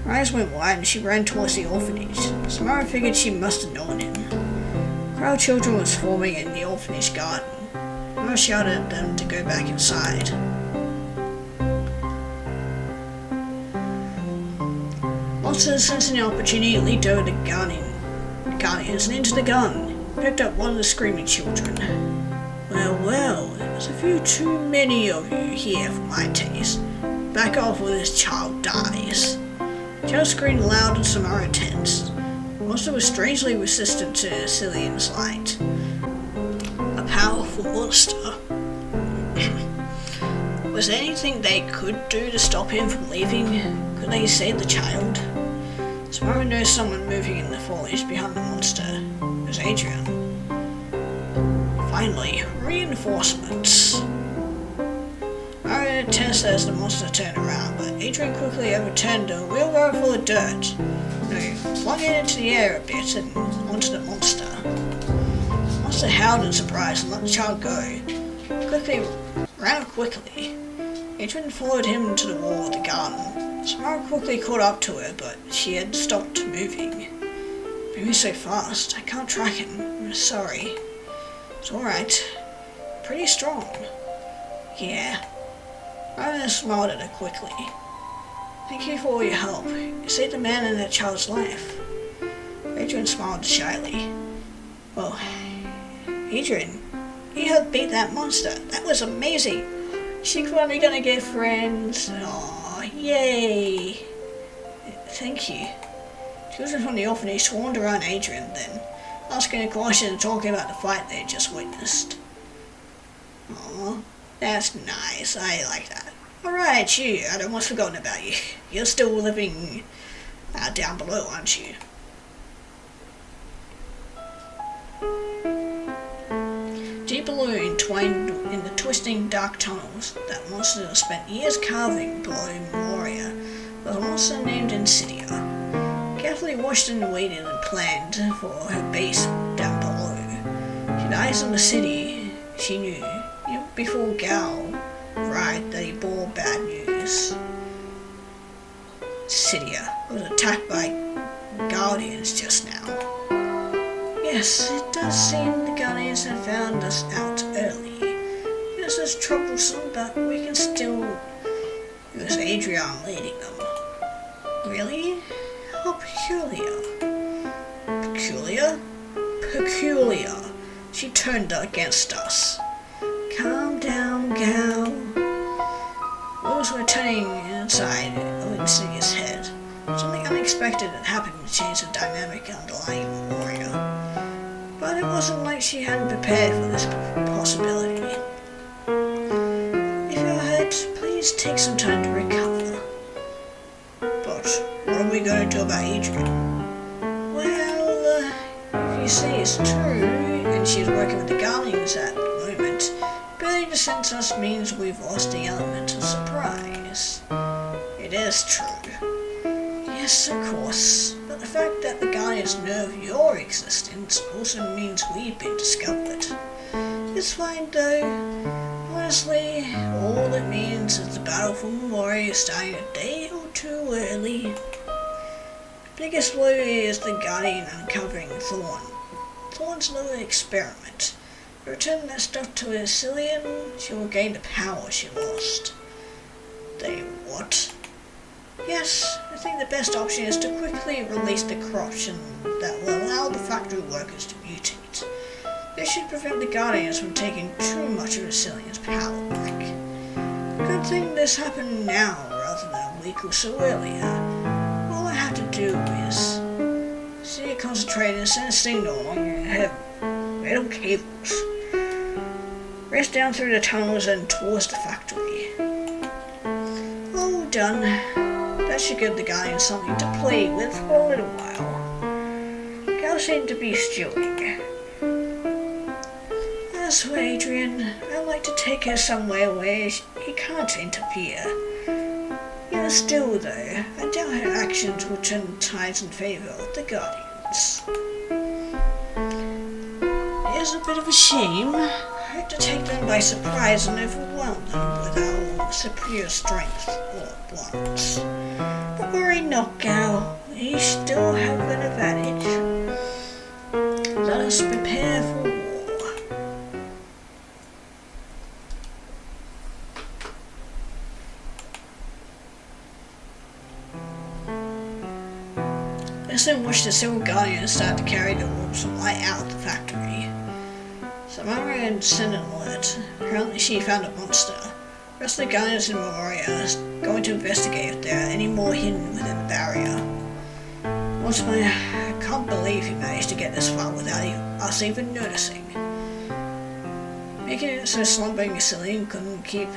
Her eyes went wide and she ran towards the orphanage. Samara figured she must have known him. A crowd of children was forming in the orphanage garden. Samara shouted at them to go back inside. Monster, sensing the opportunity, leaped over the guardians and into the garden. Picked up one of the screaming children. Well, there's a few too many of you here for my taste. Back off or this child dies. The child screamed loud and Samara tensed. The monster was strangely resistant to Cillian's light. A powerful monster. Was there anything they could do to stop him from leaving? Could they save the child? Samara noticed someone moving in the foliage behind the monster. It was Adrian. Finally, reinforcements. Mara tensed as the monster turned around, but Adrian quickly overturned a wheelbarrow full of dirt. Flung it into the air a bit and onto the monster. The monster howled in surprise and let the child go. Ran quickly. Adrian followed him to the wall of the garden. Samara quickly caught up to her, but she had stopped moving. Moving so fast, I can't track him. I'm sorry. It's alright. Pretty strong. Yeah. Ryan smiled at her quickly. Thank you for all your help. You saved a man and that child's life. Adrian smiled shyly. Well, Adrian, you helped beat that monster. That was amazing. She's finally gonna get friends. Aw, yay. Thank you. Children from the orphanage swarmed around Adrian then. asking a question and talking about the fight they just witnessed. Aw, that's nice. I like that. Alright, you. I'd almost forgotten about you. You're still living down below, aren't you? Deep below, entwined in the twisting dark tunnels that monster spent years carving below Moria, was a monster named Insidia. Carefully watched and waited and planned for her base down below. She had eyes on the city. She knew, even before Gal arrived, that he bore bad news. Insidia was attacked by Guardians just now. Yes, it does seem the Guardians have found us out early. This is troublesome, but we can still... It was Adrian leading them. Really? How peculiar. Peculiar? Peculiar. She turned against us. Calm down, Gal. Wheels were turning inside of Insidia's head. Something unexpected had happened to change the dynamic underlying Moria. But it wasn't like she hadn't prepared for this possibility. If you're hurt, please take some time to recover. But what are we going to do about Adrian? Well, if you say it's true, and she's working with the Guardians at the moment, burning the census means we've lost the element of surprise. It is true. Yes, of course. But the fact that the Guardians know of your existence also means we've been discovered. It's fine though. Honestly, all it means is the battle for Moria is starting a day or two early. The biggest worry is the Guardian uncovering Thorn. Thorn's little experiment. Return that stuff to Eislyns, she will gain the power she lost. They what? Yes, I think the best option is to quickly release the corruption that will allow the factory workers to mutate. This should prevent the Guardians from taking too much of Eislyns' power back. Good thing this happened now rather than a week or so earlier. All I have to do is see it concentrate and send a signal on your head metal cables. Race down through the tunnels and towards the factory. All done. That should give the Guardians something to play with for a little while. Gal seemed to be stewing. As for Adrian, I'd like to take her somewhere where he can't interfere. Even still, though, I doubt her actions will turn the tides in favour of the Guardians. It is a bit of a shame. I hope to take them by surprise and overwhelm them with our superior strength all at once. But worry not, Gal. We still have an advantage. Let us prepare for war. Eislyns watched the several Guardians start to carry the warps of light out of the factory. Samara had sent an alert. Apparently she found a monster. The rest of the Guardians in Moria are going to investigate if there are any more hidden within the barrier. Mortimer, I can't believe he managed to get this far without us even noticing. Making it so slumbering Eislyns couldn't keep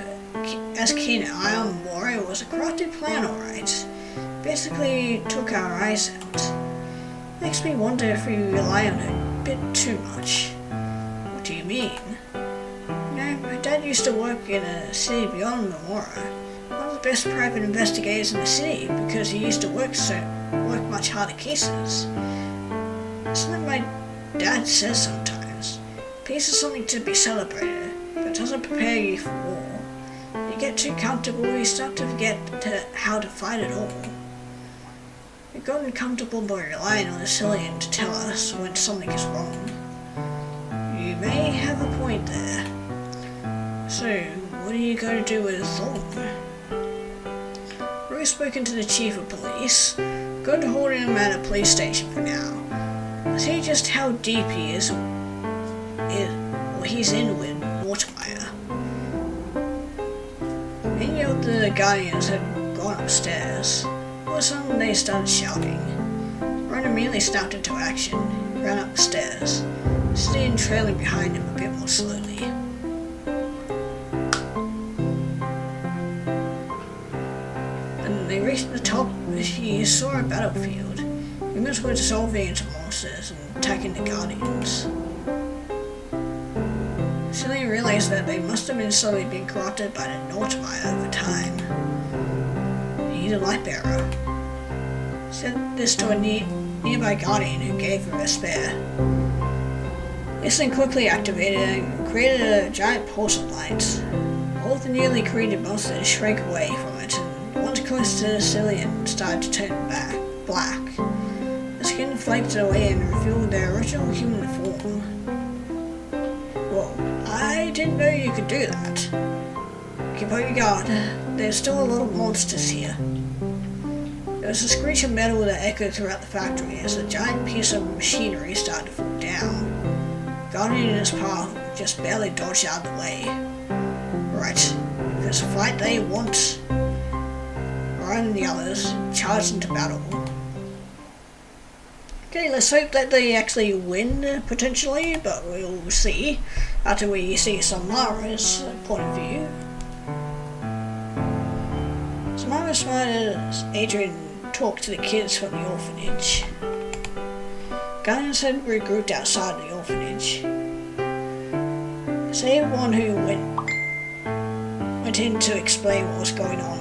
as keen an eye on Moria was a crafted plan, alright. Basically took our eyes out. Makes me wonder if we rely on it a bit too much. What do you mean? You know, my dad used to work in a city beyond Memora. One of the best private investigators in the city because he used to work much harder cases. It's like my dad says sometimes. Peace is something to be celebrated, but it doesn't prepare you for war. You get too comfortable, you start to forget how to fight at all. We've gotten comfortable by relying on Eislyns to tell us when something is wrong. You may have a point there. So, what are you going to do with Thorn? We've spoken to the chief of police. Going to hold him at a police station for now. See just how deep he is or he's in with Mortimer. Many of the Guardians had gone upstairs. All of a sudden they started shouting. Ron immediately snapped into action. ran up the stairs, Cillian trailing behind him a bit more slowly. When they reached the top, he saw a battlefield. Humans were dissolving into monsters and attacking the Guardians. Cillian realized that they must have been slowly being corrupted by the Nordmeier over time. He needed a light bearer. Sent this to a nearby Guardian who gave her a spare. This thing quickly activated and created a giant pulse of light. All of the newly created monsters shrank away from it, and the ones close to Cillian started to turn black. The skin flaked away and revealed their original human form. Whoa, I didn't know you could do that. Keep on your guard, there's still a lot of monsters here. There was a screech of metal that echoed throughout the factory as a giant piece of machinery started to fall down. Guardian in his path just barely dodged out of the way. Right, if it's a fight they want, Ryan and the others charged into battle. Okay, let's hope that they actually win, potentially, but we'll see after we see Samara's point of view. Samara smiled as Adrian talked to the kids from the orphanage. Guardians had regrouped outside the orphanage. Save one who went in to explain what was going on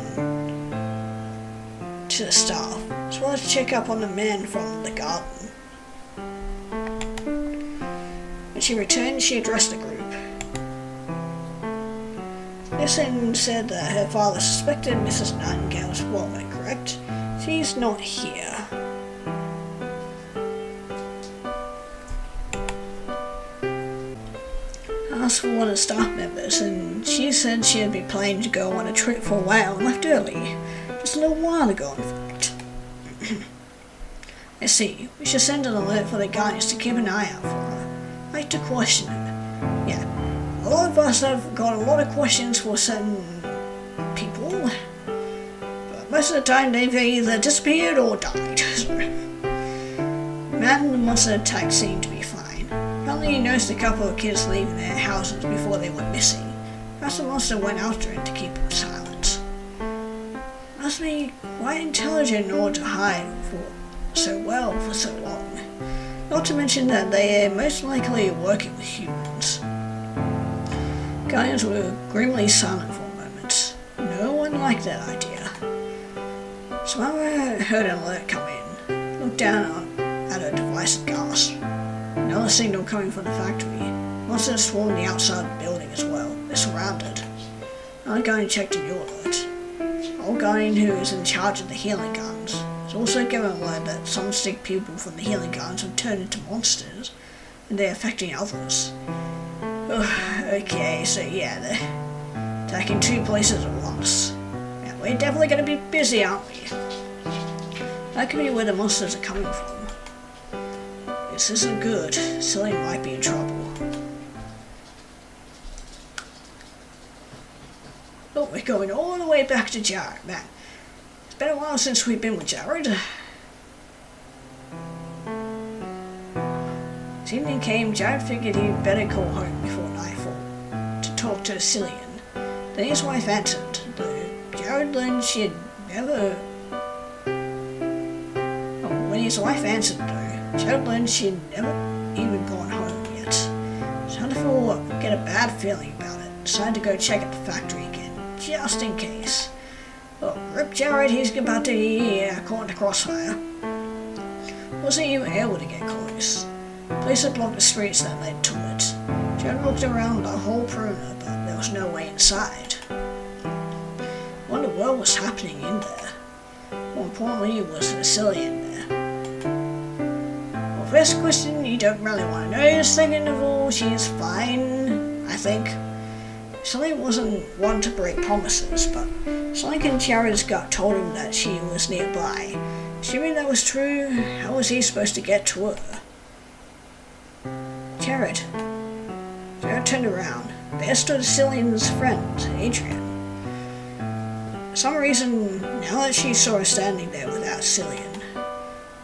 to the staff, as well as check up on the man from the garden. When she returned, she addressed the group. Listen said that her father suspected Mrs. Nightingale's involvement, correct? She's not here. I asked for one of the staff members, and she said she had been planning to go on a trip for a while and left early. Just a little while ago, in fact. I see. We should send an alert for the guys to keep an eye out for her. I like to question them. Yeah. A lot of us have got a lot of questions for certain people, but most of the time they've either disappeared or died. Man and the monster attack seemed to be fine. Apparently he noticed a couple of kids leaving their houses before they went missing. Perhaps the monster went after him to keep him silent. Must be quite intelligent in order to hide so well for so long. Not to mention that they are most likely working with humans. Guardians were grimly silent for a moment. No one liked that idea. Samara heard an alert come in, looked down at her device and gasped. Another signal coming from the factory. Monsters swarmed the outside of the building as well. They're surrounded. Another Guardian checked a new alert. Old Guardian who is in charge of the healing guns has also given a word that some sick people from the healing guns have turned into monsters, and they're affecting others. Okay, so yeah, they're attacking two places at once. Yeah, we're definitely going to be busy, aren't we? That could be where the monsters are coming from. This isn't good. Cillian might be in trouble. Oh, we're going all the way back to Jared, man. It's been a while since we've been with Jared. As evening came, Jared figured he'd better call home before nightfall to talk to Cillian. Then his wife answered, though Jared learned she had never... When his wife answered, though, Jared learned she had never even gone home yet. Started to get a bad feeling about it. Decided to go check at the factory again, just in case. Well, rip Jared, he's about to be caught in the crossfire. Wasn't even able to get close. Police had blocked the streets that led to it. Jared looked around the whole perimeter, but there was no way inside. Wondered what was happening in there. More importantly, was Cillian there? Well, first question, you don't really want to know. Second of all, she's fine, I think. Cillian wasn't one to break promises, but something in Jared's gut told him that she was nearby. Assuming that was true, how was he supposed to get to her? Jared turned around. There stood Cillian's friend, Adrian. For some reason, now that she saw her standing there without Cillian,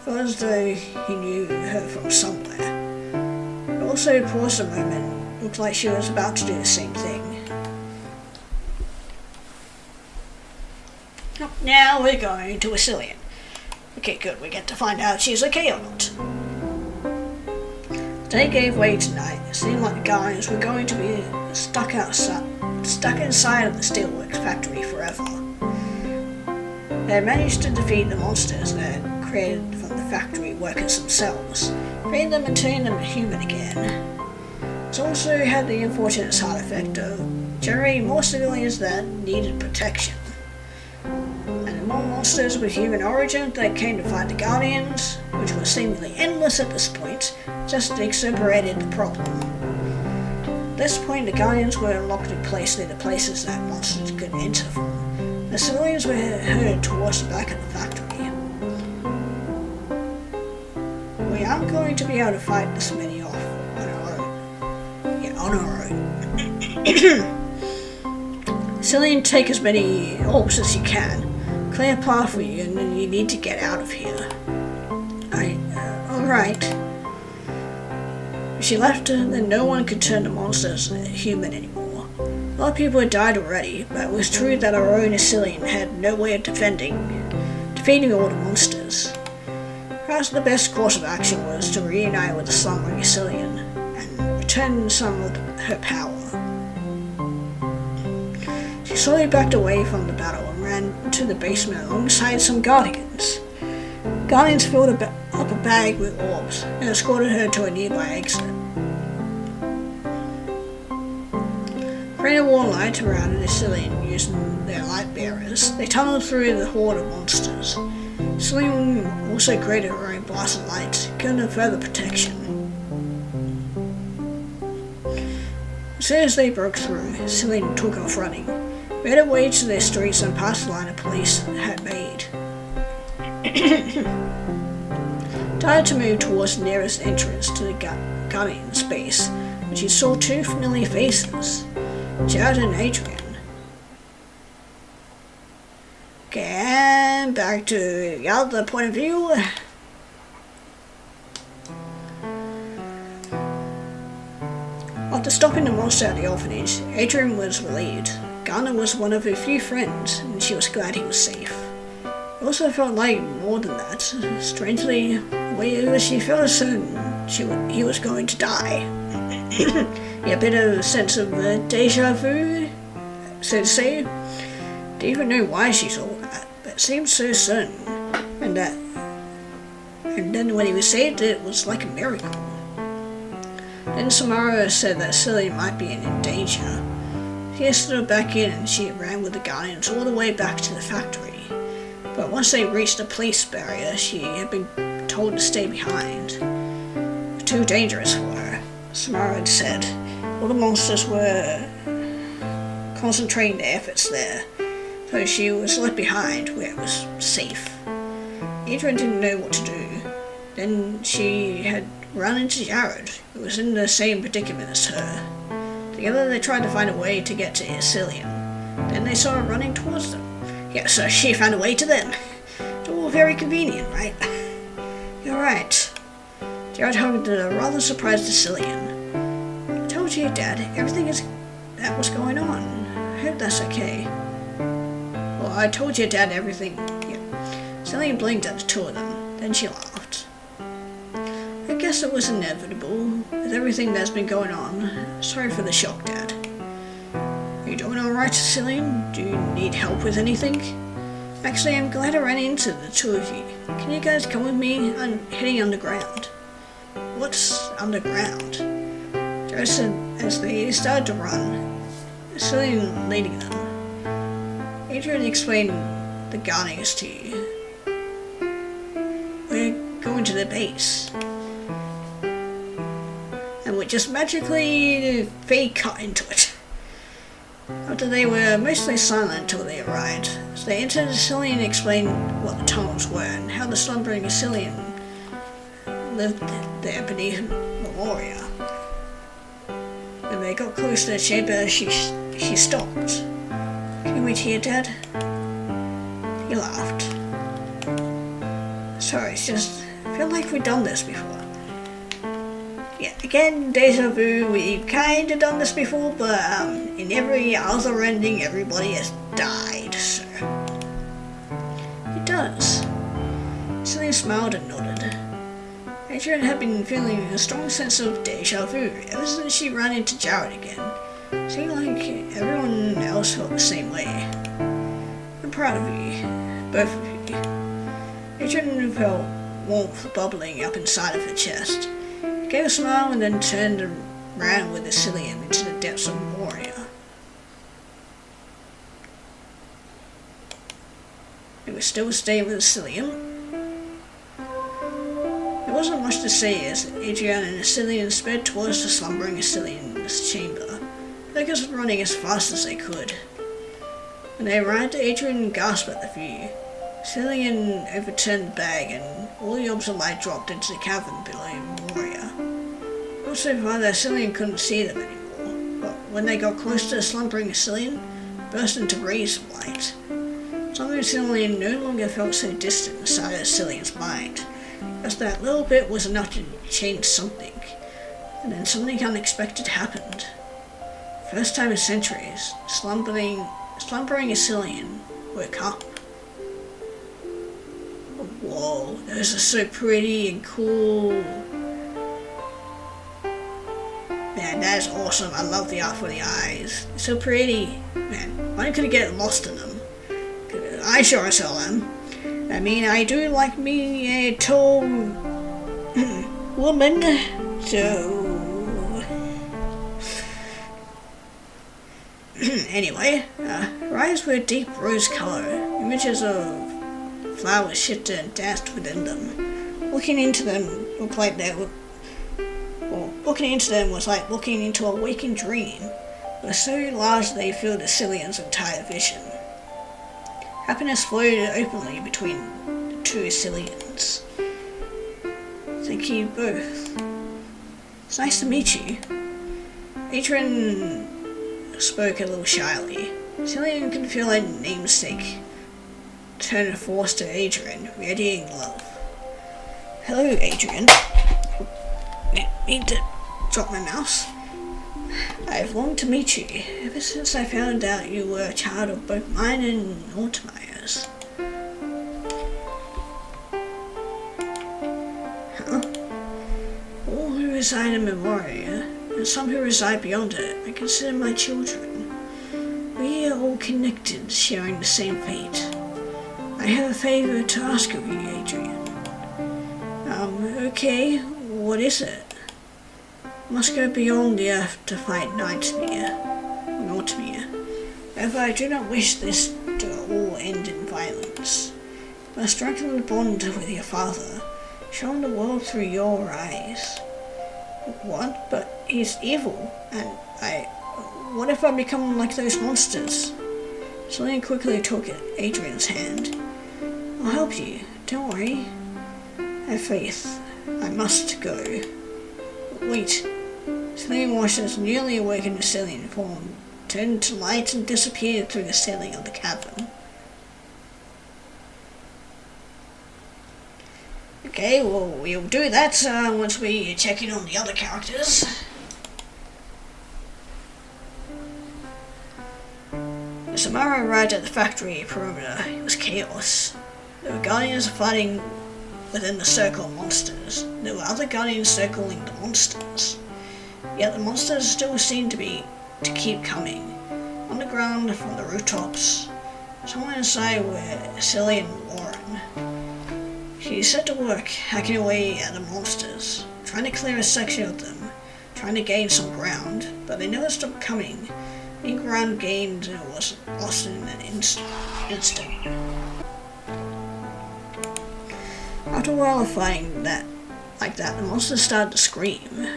Felt as though he knew her from somewhere. It also paused a moment, looked like she was about to do the same thing. Now we're going to Eislyns. Okay, good, we get to find out if she's okay or not. The day gave way to night. It seemed like the Guardians were going to be stuck inside of the steelworks factory forever. They had managed to defeat the monsters that had created from the factory workers themselves, freeing them and turning them human again. It also had the unfortunate side effect of generating more civilians that needed protection. And the more monsters with human origin that came to fight the Guardians, which were seemingly endless at this point, just exacerbated the problem. At this point, the Guardians were locked in place near the places that monsters could enter from. The civilians were herded towards the back of the factory. We aren't going to be able to fight this many off on our own. Yeah, on our own. Eislyns, take as many orbs as you can. Clear a path for you, and then you need to get out of here. Alright. If she left, then no one could turn the monsters human anymore. A lot of people had died already, but it was true that our own Eislyns had no way of defeating all the monsters. Perhaps the best course of action was to reunite with the slumbering Eislyns and return some of her power. She slowly backed away from the battle and ran to the basement alongside some Guardians. Guardians filled up a bag with orbs and escorted her to a nearby exit. Creating a wall light around Eislyns using their light bearers, they tunneled through the horde of monsters. Eislyns also created her own blast of light, giving her further protection. As soon as they broke through, Eislyns took off running, made her way to their streets and past the line of police had made. Started to move towards the nearest entrance to the Guardian space when she saw two familiar faces, Jared and Adrian. Okay, and back to the other point of view. After stopping the monster at the orphanage, Adrian was relieved. Garner was one of her few friends, and she was glad he was safe. It also felt like more than that. Strangely, she felt certain he was going to die. A bit of a sense of deja vu, so to say. Didn't even know why she thought that, but it seemed so certain. And then when he was saved, it was like a miracle. Then Samara said that Eislyns might be in danger. She stood back in and she ran with the Guardians all the way back to the factory. But once they reached the police barrier, she had been told to stay behind. It was too dangerous for her, Samara had said. All the monsters were concentrating their efforts there, so she was left behind where it was safe. Adrian didn't know what to do. Then she had run into Jared, who was in the same predicament as her. Together they tried to find a way to get to Eislyns. Then they saw her running towards them. Yeah, so she found a way to them. It's all very convenient, right? You're right. Jared hugged a rather surprised Eislyns. I told you, Dad, everything that was going on. I hope that's okay. Well, I told your dad everything. Yeah. Eislyns blinked at the two of them. Then she laughed. I guess it was inevitable, with everything that's been going on. Sorry for the shock, Dad. Are you doing alright, Eislyns? Do you need help with anything? Actually, I'm glad I ran into the two of you. Can you guys come with me? I'm heading underground. What's underground? Jared said as they started to run, Eislyns leading them. Adrian explained the Guardians to you. We're going to the base. And we just magically fade cut into it. After they were mostly silent until they arrived, as they entered, Eislyns explained what the tunnels were and how the slumbering Eislyns lived there beneath Memoria. When they got close to the chamber, she stopped. Can you wait here, Dad? He laughed. Sorry, it's just I feel like we've done this before. Yeah, again, deja vu, we've kinda done this before, but in every other ending, everybody has died, so... It does. Cillian smiled and nodded. Adrian had been feeling a strong sense of deja vu ever since she ran into Jared again. It seemed like everyone else felt the same way. I'm proud of you, both of you. Adrian felt warmth bubbling up inside of her chest. He gave a smile and then turned and ran with the Cillian into the depths of Moria. It was still staying with the Cillian. There wasn't much to say as Adrian and the Cillian sped towards the slumbering Cillian's chamber, focused on running as fast as they could. When they arrived, Adrian gasped at the view. Cillian overturned the bag and all the orbs of light dropped into the cavern below Moria. Not so far that Cillian couldn't see them anymore, but when they got close to the slumbering Cillian, burst into rays of light. Something Cillian no longer felt so distant inside of Cillian's mind. Just that little bit was enough to change something, and then something unexpected happened. First time in centuries, slumbering Cillian woke up. Whoa, those are so pretty and cool. Man, that is awesome. I love the art for the eyes. They're so pretty. Man, I could get lost in them. I sure as hell am. I mean, I do like me a tall woman, so... Anyway, her eyes were deep rose color. Images of flowers shifted and danced within them. Looking into them looked like they were... Well, looking into them was like looking into a waking dream. They were so large they filled the Cillian's entire vision. Happiness flowed openly between the two Cillians. Thank you both. It's nice to meet you. Adrian spoke a little shyly. Cillian could feel a namesake turn a force to Adrian, radiating love. Hello, Adrian. Need to drop my mouse. I've longed to meet you ever since I found out you were a child of both mine and Ortmire's. Huh? All who reside in Memoria, and some who reside beyond it, I consider my children. We are all connected, sharing the same fate. I have a favor to ask of you, Adrian. Okay, what is it? Must go beyond the earth to fight Nightmare. However, I do not wish this to all end in violence. But strengthen the bond with your father, showing the world through your eyes. What? But he's evil, and what if I become like those monsters? Cillian quickly took Adrian's hand. I'll help you, don't worry. Have faith. I must go. Wait. Cillian watched as newly awakened Cillian form turned to light and disappeared through the ceiling of the cavern. Okay, well, we'll do that once we check in on the other characters. As Samara arrived at the factory perimeter, it was chaos. There were guardians fighting within the circle of monsters. There were other guardians circling the monsters. Yet the monsters still seemed to keep coming. On the ground, from the rooftops, somewhere inside were Cillian and Lauren. She set to work, hacking away at the monsters, trying to clear a section of them, trying to gain some ground, but they never stopped coming. Any ground gained was lost in an instant. After a while of fighting like that, the monsters started to scream.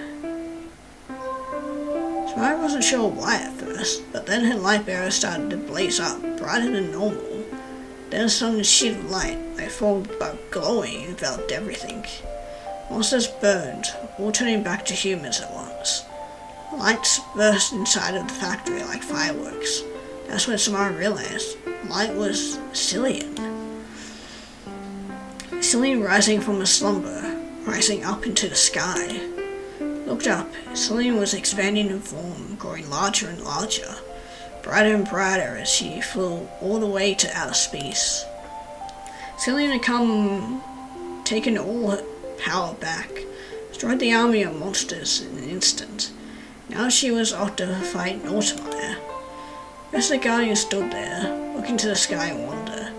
I wasn't sure why at first, but then her light bearer started to blaze up, brighter than normal. Then a sudden sheet of light, like full but glowing, enveloped everything. Monsters burned, all turning back to humans at once. Lights burst inside of the factory like fireworks. That's when Samara realized light was Cillian. Eislyns, rising from a slumber, rising up into the sky. Looked up. Eislyns was expanding in form, growing larger and larger, brighter and brighter as she flew all the way to outer space. Eislyns had taken all her power back, destroyed the army of monsters in an instant. Now she was off to fight Nautimeyer. The rest of the Guardians stood there, looking to the sky in wonder,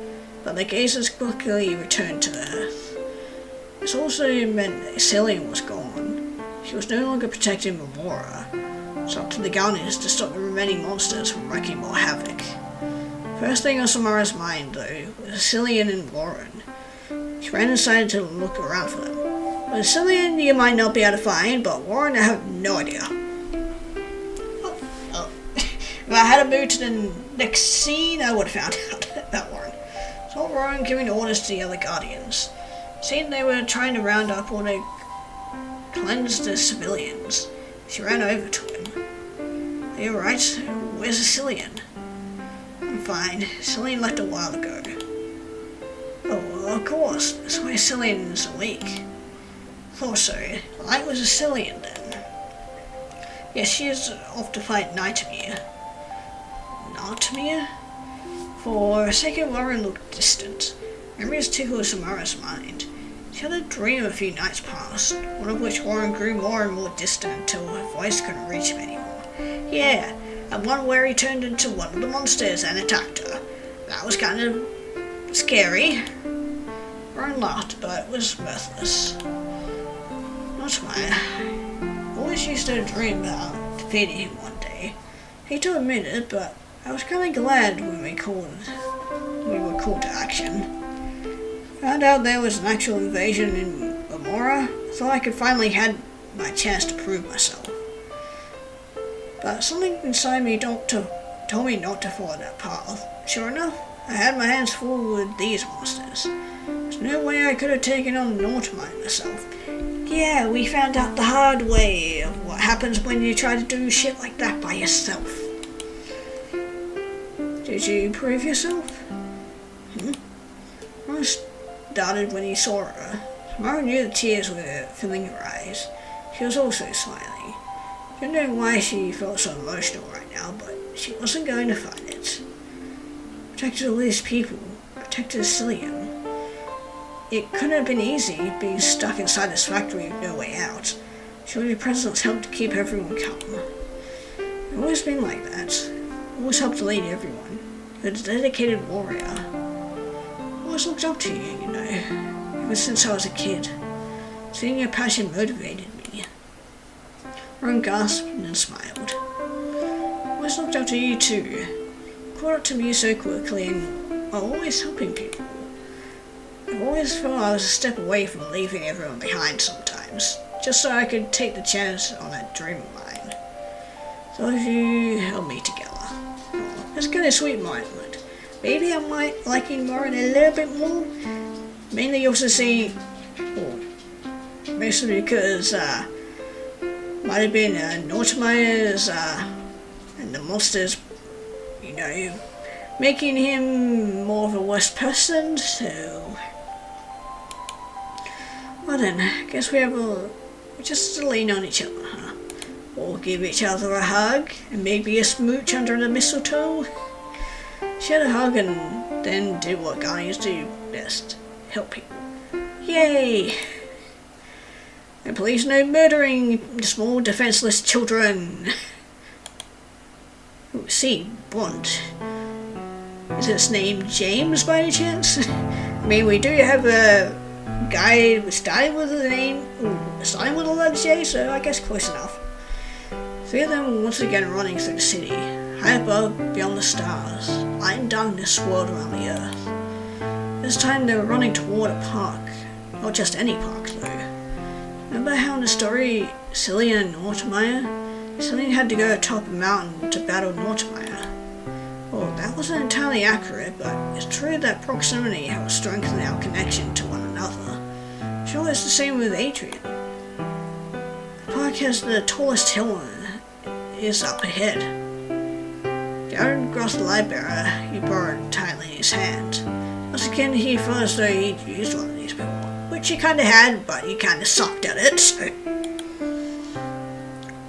but their gazes quickly returned to Earth. This also meant that Eislyns was gone. She was no longer protecting Memora. It was up to the Guardians to stop the remaining monsters from wreaking more havoc. First thing on Samara's mind, though, was Eislyns and Warren. She ran inside to look around for them. Well, Eislyns you might not be able to find, but Warren I have no idea. If I had moved to the next scene, I would have found out about Warren. Saw Warren giving orders to the other Guardians. Seeing they were trying to round up all the cleanse the civilians, she ran over to him. Are you alright? Where's Eislyns? I'm fine. Eislyns left a while ago. Oh, well, of course. That's why Eislyns is awake. Thought so. I was Eislyns then. Yes, she is off to fight Nautimeyer. Nautimeyer? For a second, Warren looked distant. Memories tickled Samara's mind. She had a dream a few nights past, one of which Warren grew more and more distant until her voice couldn't reach him anymore. Yeah, and one where he turned into one of the monsters and attacked her. That was kind of scary. Warren laughed, but it was mirthless. Nautimeyer always used to dream about defeating him one day. I hate to admit it, but I was kind of glad when we were called to action. Found out there was an actual invasion in Memora. Thought I could finally had my chance to prove myself. But something inside me told me not to follow that path. Sure enough, I had my hands full with these monsters. There's no way I could have taken on Nautimeyer myself. Yeah, we found out the hard way of what happens when you try to do shit like that by yourself. Did you prove yourself? I started when he saw her. Samara knew the tears were filling her eyes. She was also smiling. She didn't know why she felt so emotional right now, but she wasn't going to fight it. Protected all these people. Protected Eislyns. It couldn't have been easy being stuck inside this factory with no way out. Surely your presence helped to keep everyone calm. I've always been like that. Always helped to lead everyone. You're a dedicated warrior. I always looked up to you, you know, ever since I was a kid. Seeing your passion motivated me. Ron gasped and smiled. I always looked up to you too. You caught up to me so quickly and are always helping people. I've always felt I was a step away from leaving everyone behind sometimes, just so I could take the chance on that dream of mine. Thought if you held me together. Oh, it's kind of sweet moment. Maybe I might like you more in a little bit more. Mainly also see, mostly because might have been Nautimeyer's and the monsters, you know, making him more of a worse person, so... Well then, I guess we just lean on each other, huh? Or give each other a hug, and maybe a smooch under the mistletoe. She had a hug and then did what guys do best. Help people. Yay! And please no murdering small defenseless children. Ooh, see, Bond. Is his name James by any chance? I mean, we do have a guy starting with a name, starting with a letter J, so I guess close enough. Three of them were once again running through the city, high above, beyond the stars. Light and darkness swirled around the earth. This time they were running toward a park. Not just any park, though. Remember how in the story, Eislyns and Nautimeyer? Eislyns had to go atop a mountain to battle Nautimeyer. Well, that wasn't entirely accurate, but it's true that proximity helps strengthen our connection to one another. Sure, it's the same with Adrian. The park has the tallest hill is up ahead. Jared grasped the light bearer he borrowed tightly in his hand. Once again, he felt as though he'd used one of these before. which you kind of had, but you kind of sucked at it. So.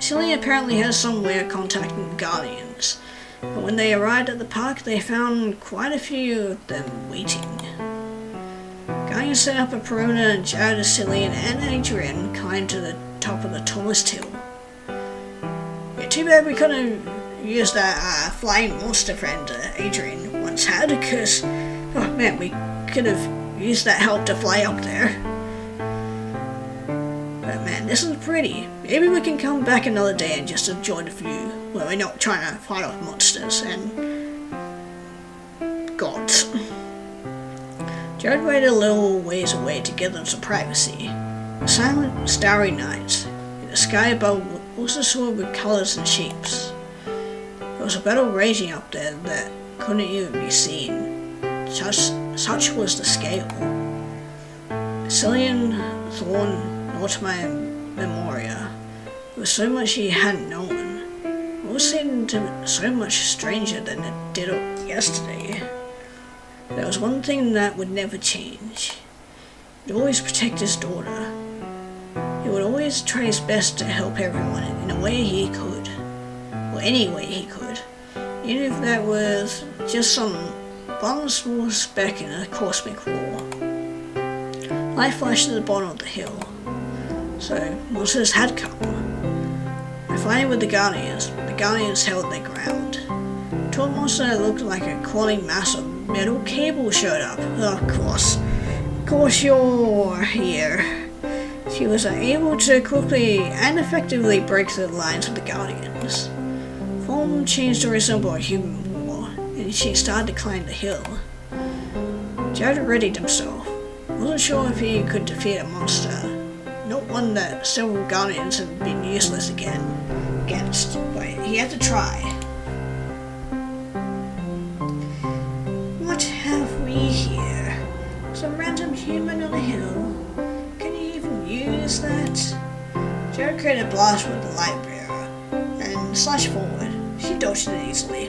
Cillian apparently has some way of contacting the Guardians, but when they arrived at the park, they found quite a few of them waiting. Guardians set up a perimeter, and Jared, Cillian, and Adrian climbed to the top of the tallest hill. Yeah, too bad we couldn't use that flying monster friend Adrian once had, because, oh man, we could have used that help to fly up there. But man, this is pretty. Maybe we can come back another day and just enjoy the view, where we're not trying to fight off monsters and gods. Jared waited a little ways away to give them some privacy. A silent, starry night. In the sky above was a sword with colours and shapes. There was a battle raging up there that couldn't even be seen. Such was the scale. Cillian, Thorn, Mortimer, and Memoria. There was so much he hadn't known. It all seemed so much stranger than it did yesterday. There was one thing that would never change. He'd always protect his daughter. He would always try his best to help everyone in a way he could. Or any way he could. Even if that was just some one small speck in a cosmic war. Light flashed at the bottom of the hill. So, monsters had come. By fighting with the Guardians held their ground. A tall monster that looked like a crawling mass of metal cable showed up. Of course you're here. She was able to quickly and effectively break the lines of the Guardians. Form changed to resemble a human more, and she started to climb the hill. Jared readied himself. Wasn't sure if he could defeat a monster, not one that several Guardians had been useless against, but he had to try. What have we here? Some random human on a hill? Can you even use that? Jared created a blast with the light bearer and slashed forward. She dodged it easily.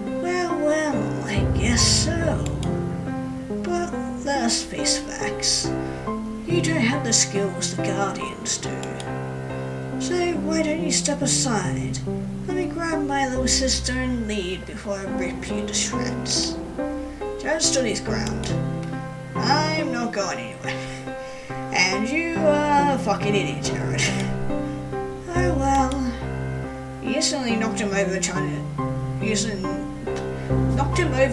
Well, I guess so. But let us face facts. You don't have the skills the Guardians do. So why don't you step aside? Let me grab my little sister and lead before I rip you to shreds. Jared stood his ground. I'm not going anywhere. And you are a fucking idiot, Jared. Oh well. You instantly knocked him over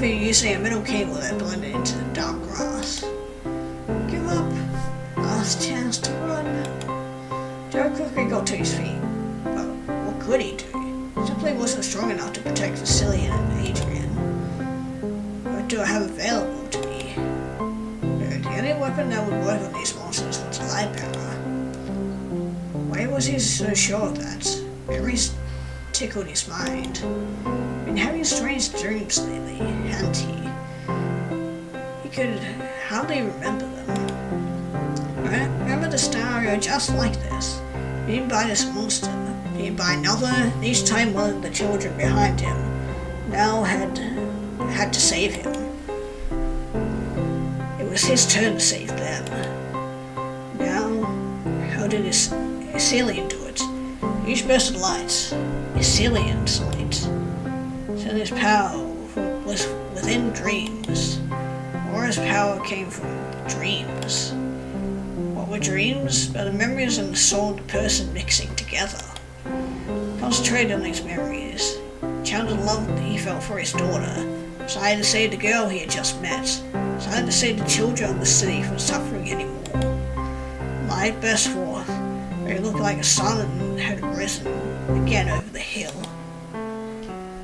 using a metal cable that blended into the dark grass. Give up. Last chance to run. Jared quickly got to his feet. But what could he do? He simply wasn't strong enough to protect Cillian and Adrian. What do I have available to me? The only weapon that would work on these monsters was a light bearer. Why was he so sure of that? Memories tickled his mind. Been having strange dreams lately, hadn't he? He could hardly remember them. Remember the scenario just like this. Being by this monster, being by another, and each time one of the children behind him now had to save him. It was his turn to save them. Now, how did Cillian do it? Each burst of light, Cillian's light. Cillian's power was within dreams. Aura's power came from dreams. What were dreams? But the memories and the soul of the person mixing together. Concentrated on these memories. Channeled the love that he felt for his daughter. Decided to save the girl he had just met. Decided to save the children of the city from suffering anymore. Light burst forth, where it looked like a sun had risen again over the hill.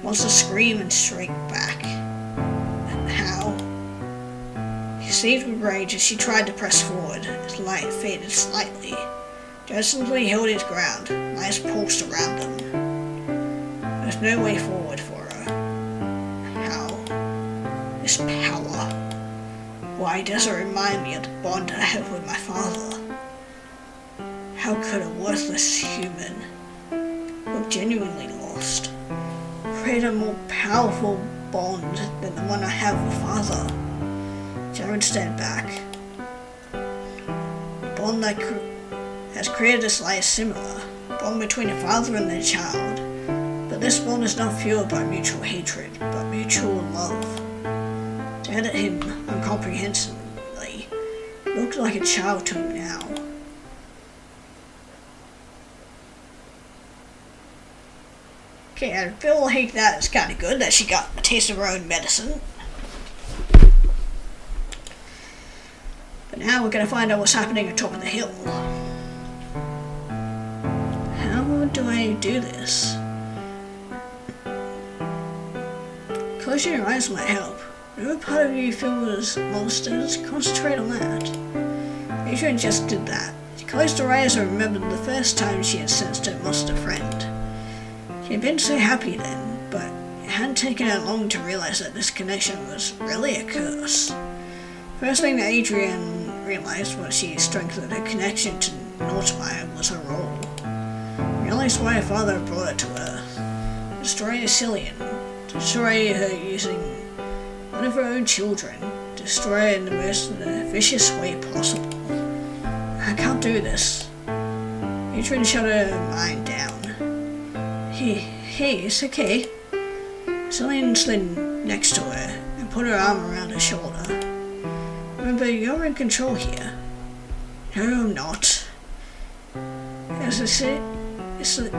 Monster screamed and shrieked back. And how? She seethed with rage as she tried to press forward, as light faded slightly. Jared simply held his ground, lights pulsed around him. There was no way forward for her. How? This power. Why does it remind me of the bond I have with my father? How could a worthless human, who genuinely lost, create a more powerful bond than the one I have with father? Jared stepped back. bond that has created this life similar, a bond between a father and their child. But this bond is not fueled by mutual hatred, but mutual love. Dad at him incomprehensibly looked like a child to him now. Okay, I feel like that is kind of good that she got a taste of her own medicine. But now we're going to find out what's happening atop of the hill. How do I do this? Closing your eyes might help. Whatever part of you feels monsters, concentrate on that. Adrian just did that. She closed her eyes and remembered the first time she had sensed her monster friend. She had been so happy then, but it hadn't taken her long to realize that this connection was really a curse. First thing that Adrian realized was she strengthened her connection to Nautmire was her role. Realized why her father brought her to Earth. Destroy Eislyns. Destroy her using one of her own children. Destroy her in the most vicious way possible. I can't do this. Adrian shut her mind down. Hey, it's okay. Eislyns slid next to her and put her arm around her shoulder. Remember, you're in control here. No, I'm not. Has Eislyns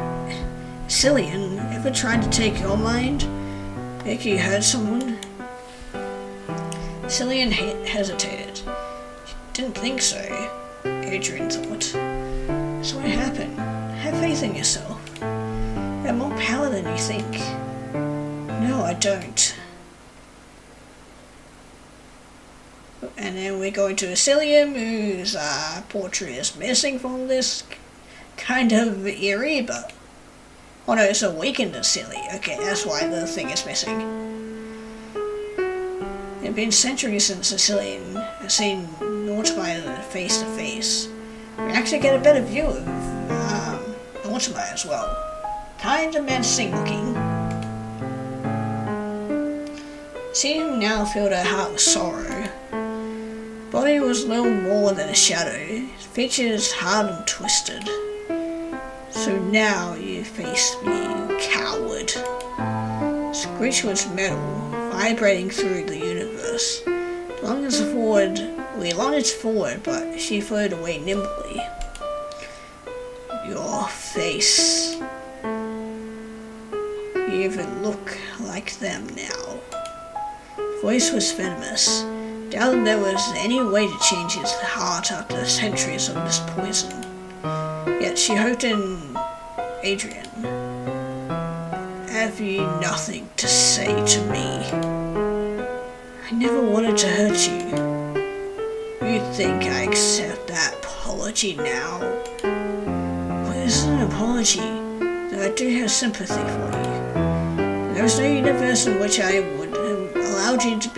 ever tried to take your mind? Make you hurt someone? Eislyns hesitated. She didn't think so, Adrian thought. So what happened? Have faith in yourself. You have more power than you think. No, I don't. And then we're going to Eislyns, whose portrait is missing from this kind of eerie, but... Oh no, it's a weakened Eislyns. Okay, that's why the thing is missing. It had been centuries since Eislyns has seen Nautmire face to face. We actually get a better view of Nautmire as well. Kind of menacing looking. Seeing him now filled her heart with sorrow. Body was little more than a shadow, his features hard and twisted. So now you face me, you coward. Screech was metal, vibrating through the universe. We lunged forward, but she floated away nimbly. Your face. You even look like them now. His voice was venomous. Doubted there was any way to change his heart after centuries of this poison. Yet she hoped in Adrian. Have you nothing to say to me? I never wanted to hurt you. You think I accept that apology now? Well, this is an apology, though I do have sympathy for you. There is no universe in which I would have allowed you to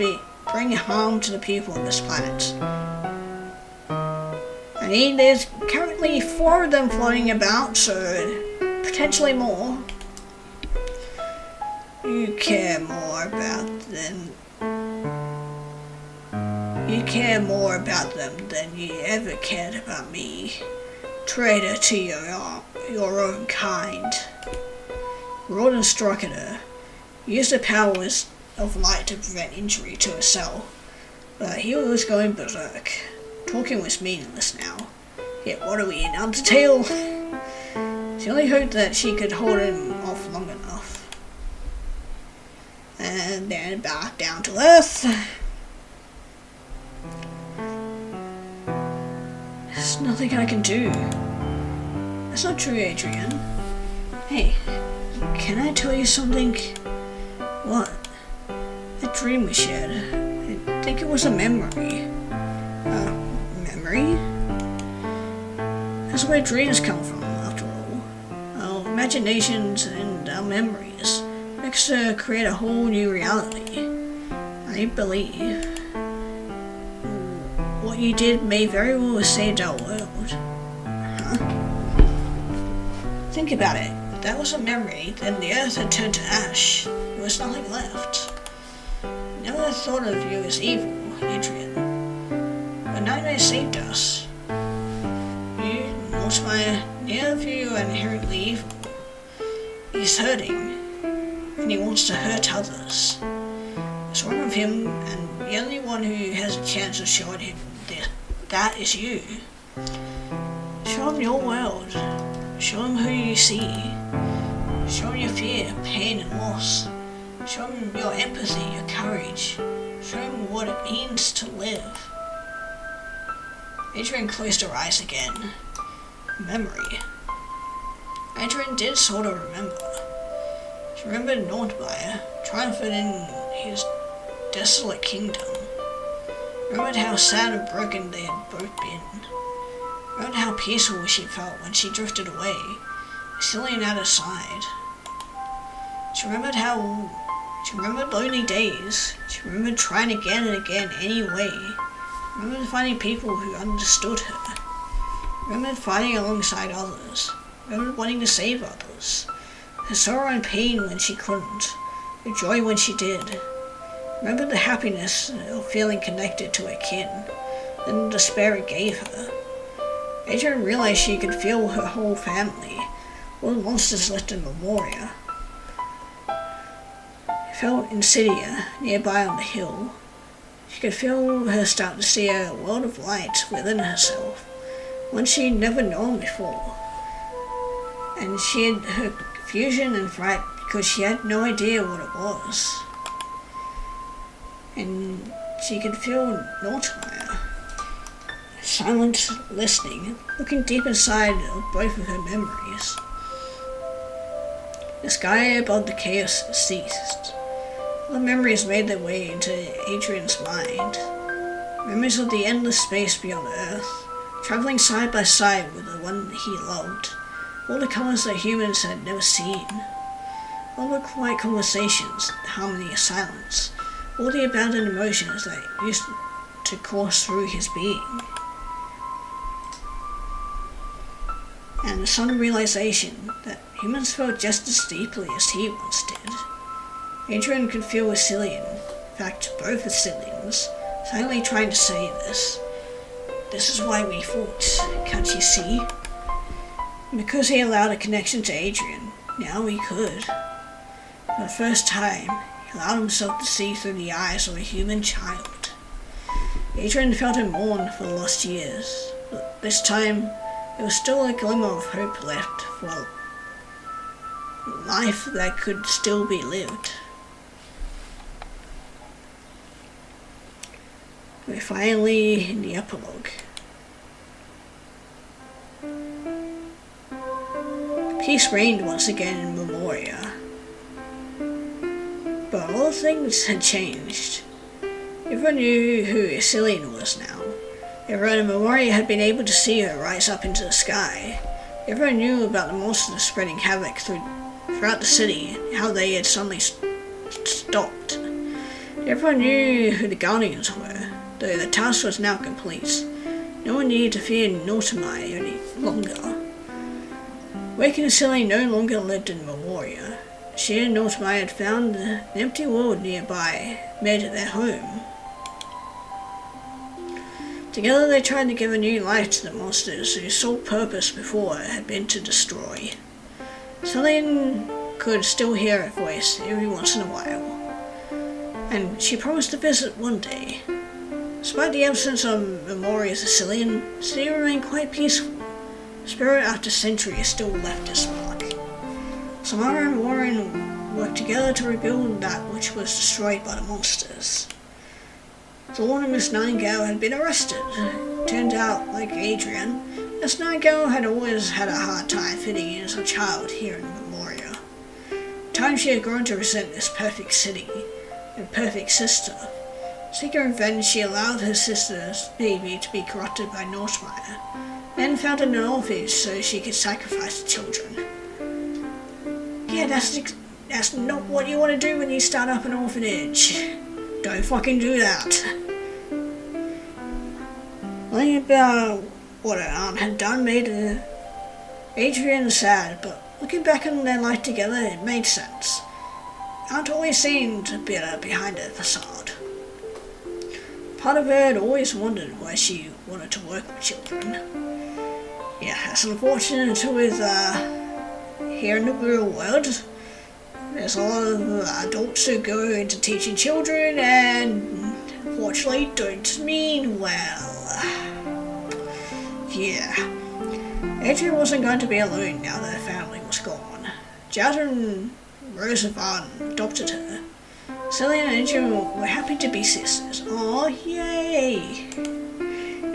bring harm to the people of this planet. I mean, there's currently 4 of them floating about, so potentially more. You care more about them. You care more about them than you ever cared about me. Traitor to your own kind. Rawdon struck at her. Used the powers of light to prevent injury to herself, but he was going berserk. Talking was meaningless now. Yet what are we in, Undertale? She only hoped that she could hold him off long enough. And then back down to Earth. There's nothing I can do. That's not true, Adrian. Hey, can I tell you something? What? That dream we shared. I think it was a memory. Memory? That's where dreams come from, after all. Our imaginations and our memories mix to create a whole new reality. I believe what you did may very well have saved our world. Huh? Think about it. If that was a memory, then the Earth had turned to ash. There was nothing left. Never thought of you as evil, Adrian. But Nightmare saved us. Mortimer, near you are inherently evil. He's hurting, and he wants to hurt others. There's one of him, and the only one who has a chance of showing him that is you. Show him your world. Show him who you see. Show him your fear, pain, and loss. Show him your empathy, your courage. Show him what it means to live. Adrian closed her eyes again. Memory. Adrian did sort of remember. She remembered Nordmeyer, triumphant in his desolate kingdom. Remembered how sad and broken they had both been. Remembered how peaceful she felt when she drifted away, Cillian at her side. She remembered lonely days. She remembered trying again and again anyway. Remembered finding people who understood her. Remembered fighting alongside others. Remembered wanting to save others. Her sorrow and pain when she couldn't. Her joy when she did. Remembered the happiness of feeling connected to her kin, and the despair it gave her. Adrian realized she could feel her whole family, all the monsters left in Memoria. She felt Insidia nearby on the hill. She could feel her start to see a world of light within herself, one she'd never known before. And she had her confusion and fright because she had no idea what it was. And she could feel Nordmeyer, silent, listening, looking deep inside of both of her memories. The sky above the chaos ceased. Other memories made their way into Adrian's mind. Memories of the endless space beyond Earth, traveling side by side with the one he loved. All the colors that humans had never seen. All the quiet conversations, the harmony of silence. All the abandoned emotions that used to course through his being. And the sudden realization that humans felt just as deeply as he once did. Adrian could feel with Cillian, in fact both with Cillians, silently trying to say this. This is why we fought, can't you see? And because he allowed a connection to Adrian, now he could. For the first time, he allowed himself to see through the eyes of a human child. Adrian felt him mourn for the lost years, but this time there was still a glimmer of hope left for a life that could still be lived. We're finally in the epilogue. Peace reigned once again in Memoria. But all things had changed. Everyone knew who Cillian was now. Everyone in Memoria had been able to see her rise up into the sky. Everyone knew about the monsters spreading havoc throughout the city, how they had suddenly stopped. Everyone knew who the Guardians were, though the task was now complete. No one needed to fear Nordmeyer any longer. Wake and Cillian no longer lived in Memoria. She and Nordmeyer had found an empty world nearby, made it their home. Together they tried to give a new life to the monsters whose sole purpose before had been to destroy. Cillian could still hear her voice every once in a while, and she promised to visit one day. Despite the absence of memories of Cillian, the city remained quite peaceful. Spirit after centuries still left its mark. Samara and Warren worked together to rebuild that which was destroyed by the monsters. Thorn and Miss Nightingale had been arrested. Turned out, like Adrian, Miss Nightingale had always had a hard time fitting in as a child here in Memoria. At times she had grown to resent this perfect city and perfect sister. Seeking revenge, she allowed her sister's baby to be corrupted by Nordmeyer, then founded an orphanage so she could sacrifice the children. Yeah, that's not what you want to do when you start up an orphanage. Don't fucking do that. Learning about what her aunt had done made Adrian sad, but looking back on their life together, it made sense. Aunt always seemed bitter behind her facade. Part of her had always wondered why she wanted to work with children. Yeah, it's unfortunate with here in the real world. There's a lot of adults who go into teaching children and unfortunately don't mean well. Yeah. Adrian wasn't going to be alone now that her family was gone. Jad and Roosevelt adopted her. Sally and Adrian were happy to be sisters. Oh, yay!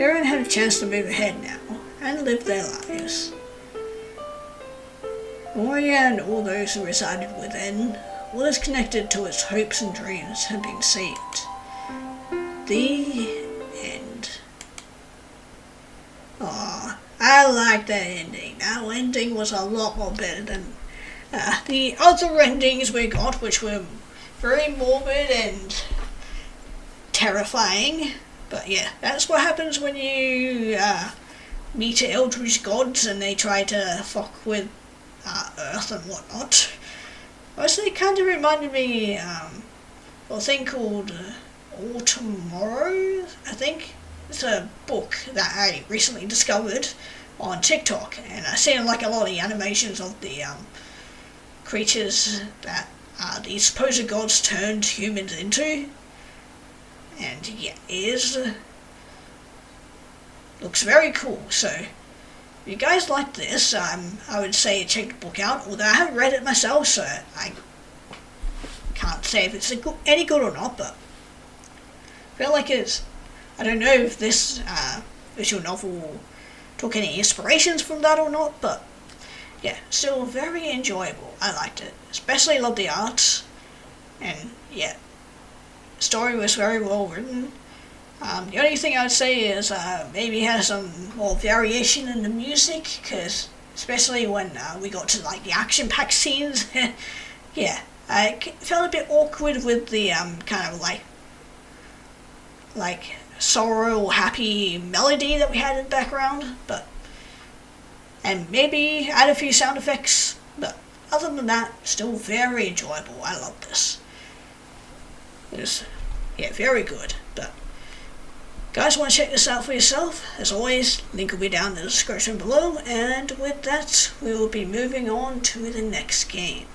Everyone had a chance to move ahead now and live their lives. Moria and all those who resided within, what is connected to its hopes and dreams, had been saved. The end. Aw, I like that ending. That ending was a lot more better than the other endings we got, which were very morbid and terrifying. But yeah, that's what happens when you meet eldritch gods and they try to fuck with Earth and whatnot. Mostly it kind of reminded me of a thing called All Tomorrow, I think. It's a book that I recently discovered on TikTok, and I've seen like a lot of animations of the creatures that the supposed gods turned humans into. And yeah, looks very cool. So if you guys like this, I would say check the book out. Although I haven't read it myself, so I can't say if it's any good or not. But I feel like it's. I don't know if this visual novel took any inspirations from that or not, but yeah, still very enjoyable. I liked it, especially loved the art, and yeah, the story was very well written. The only thing I would say is maybe have some more variation in the music, because especially when we got to like the action-packed scenes, yeah, I felt a bit awkward with the kind of like sorrow or happy melody that we had in the background, and maybe add a few sound effects, but other than that, still very enjoyable. I love this. It's, yeah, very good. But guys, want to check this out for yourself? As always, link will be down in the description below, and with that, we will be moving on to the next game.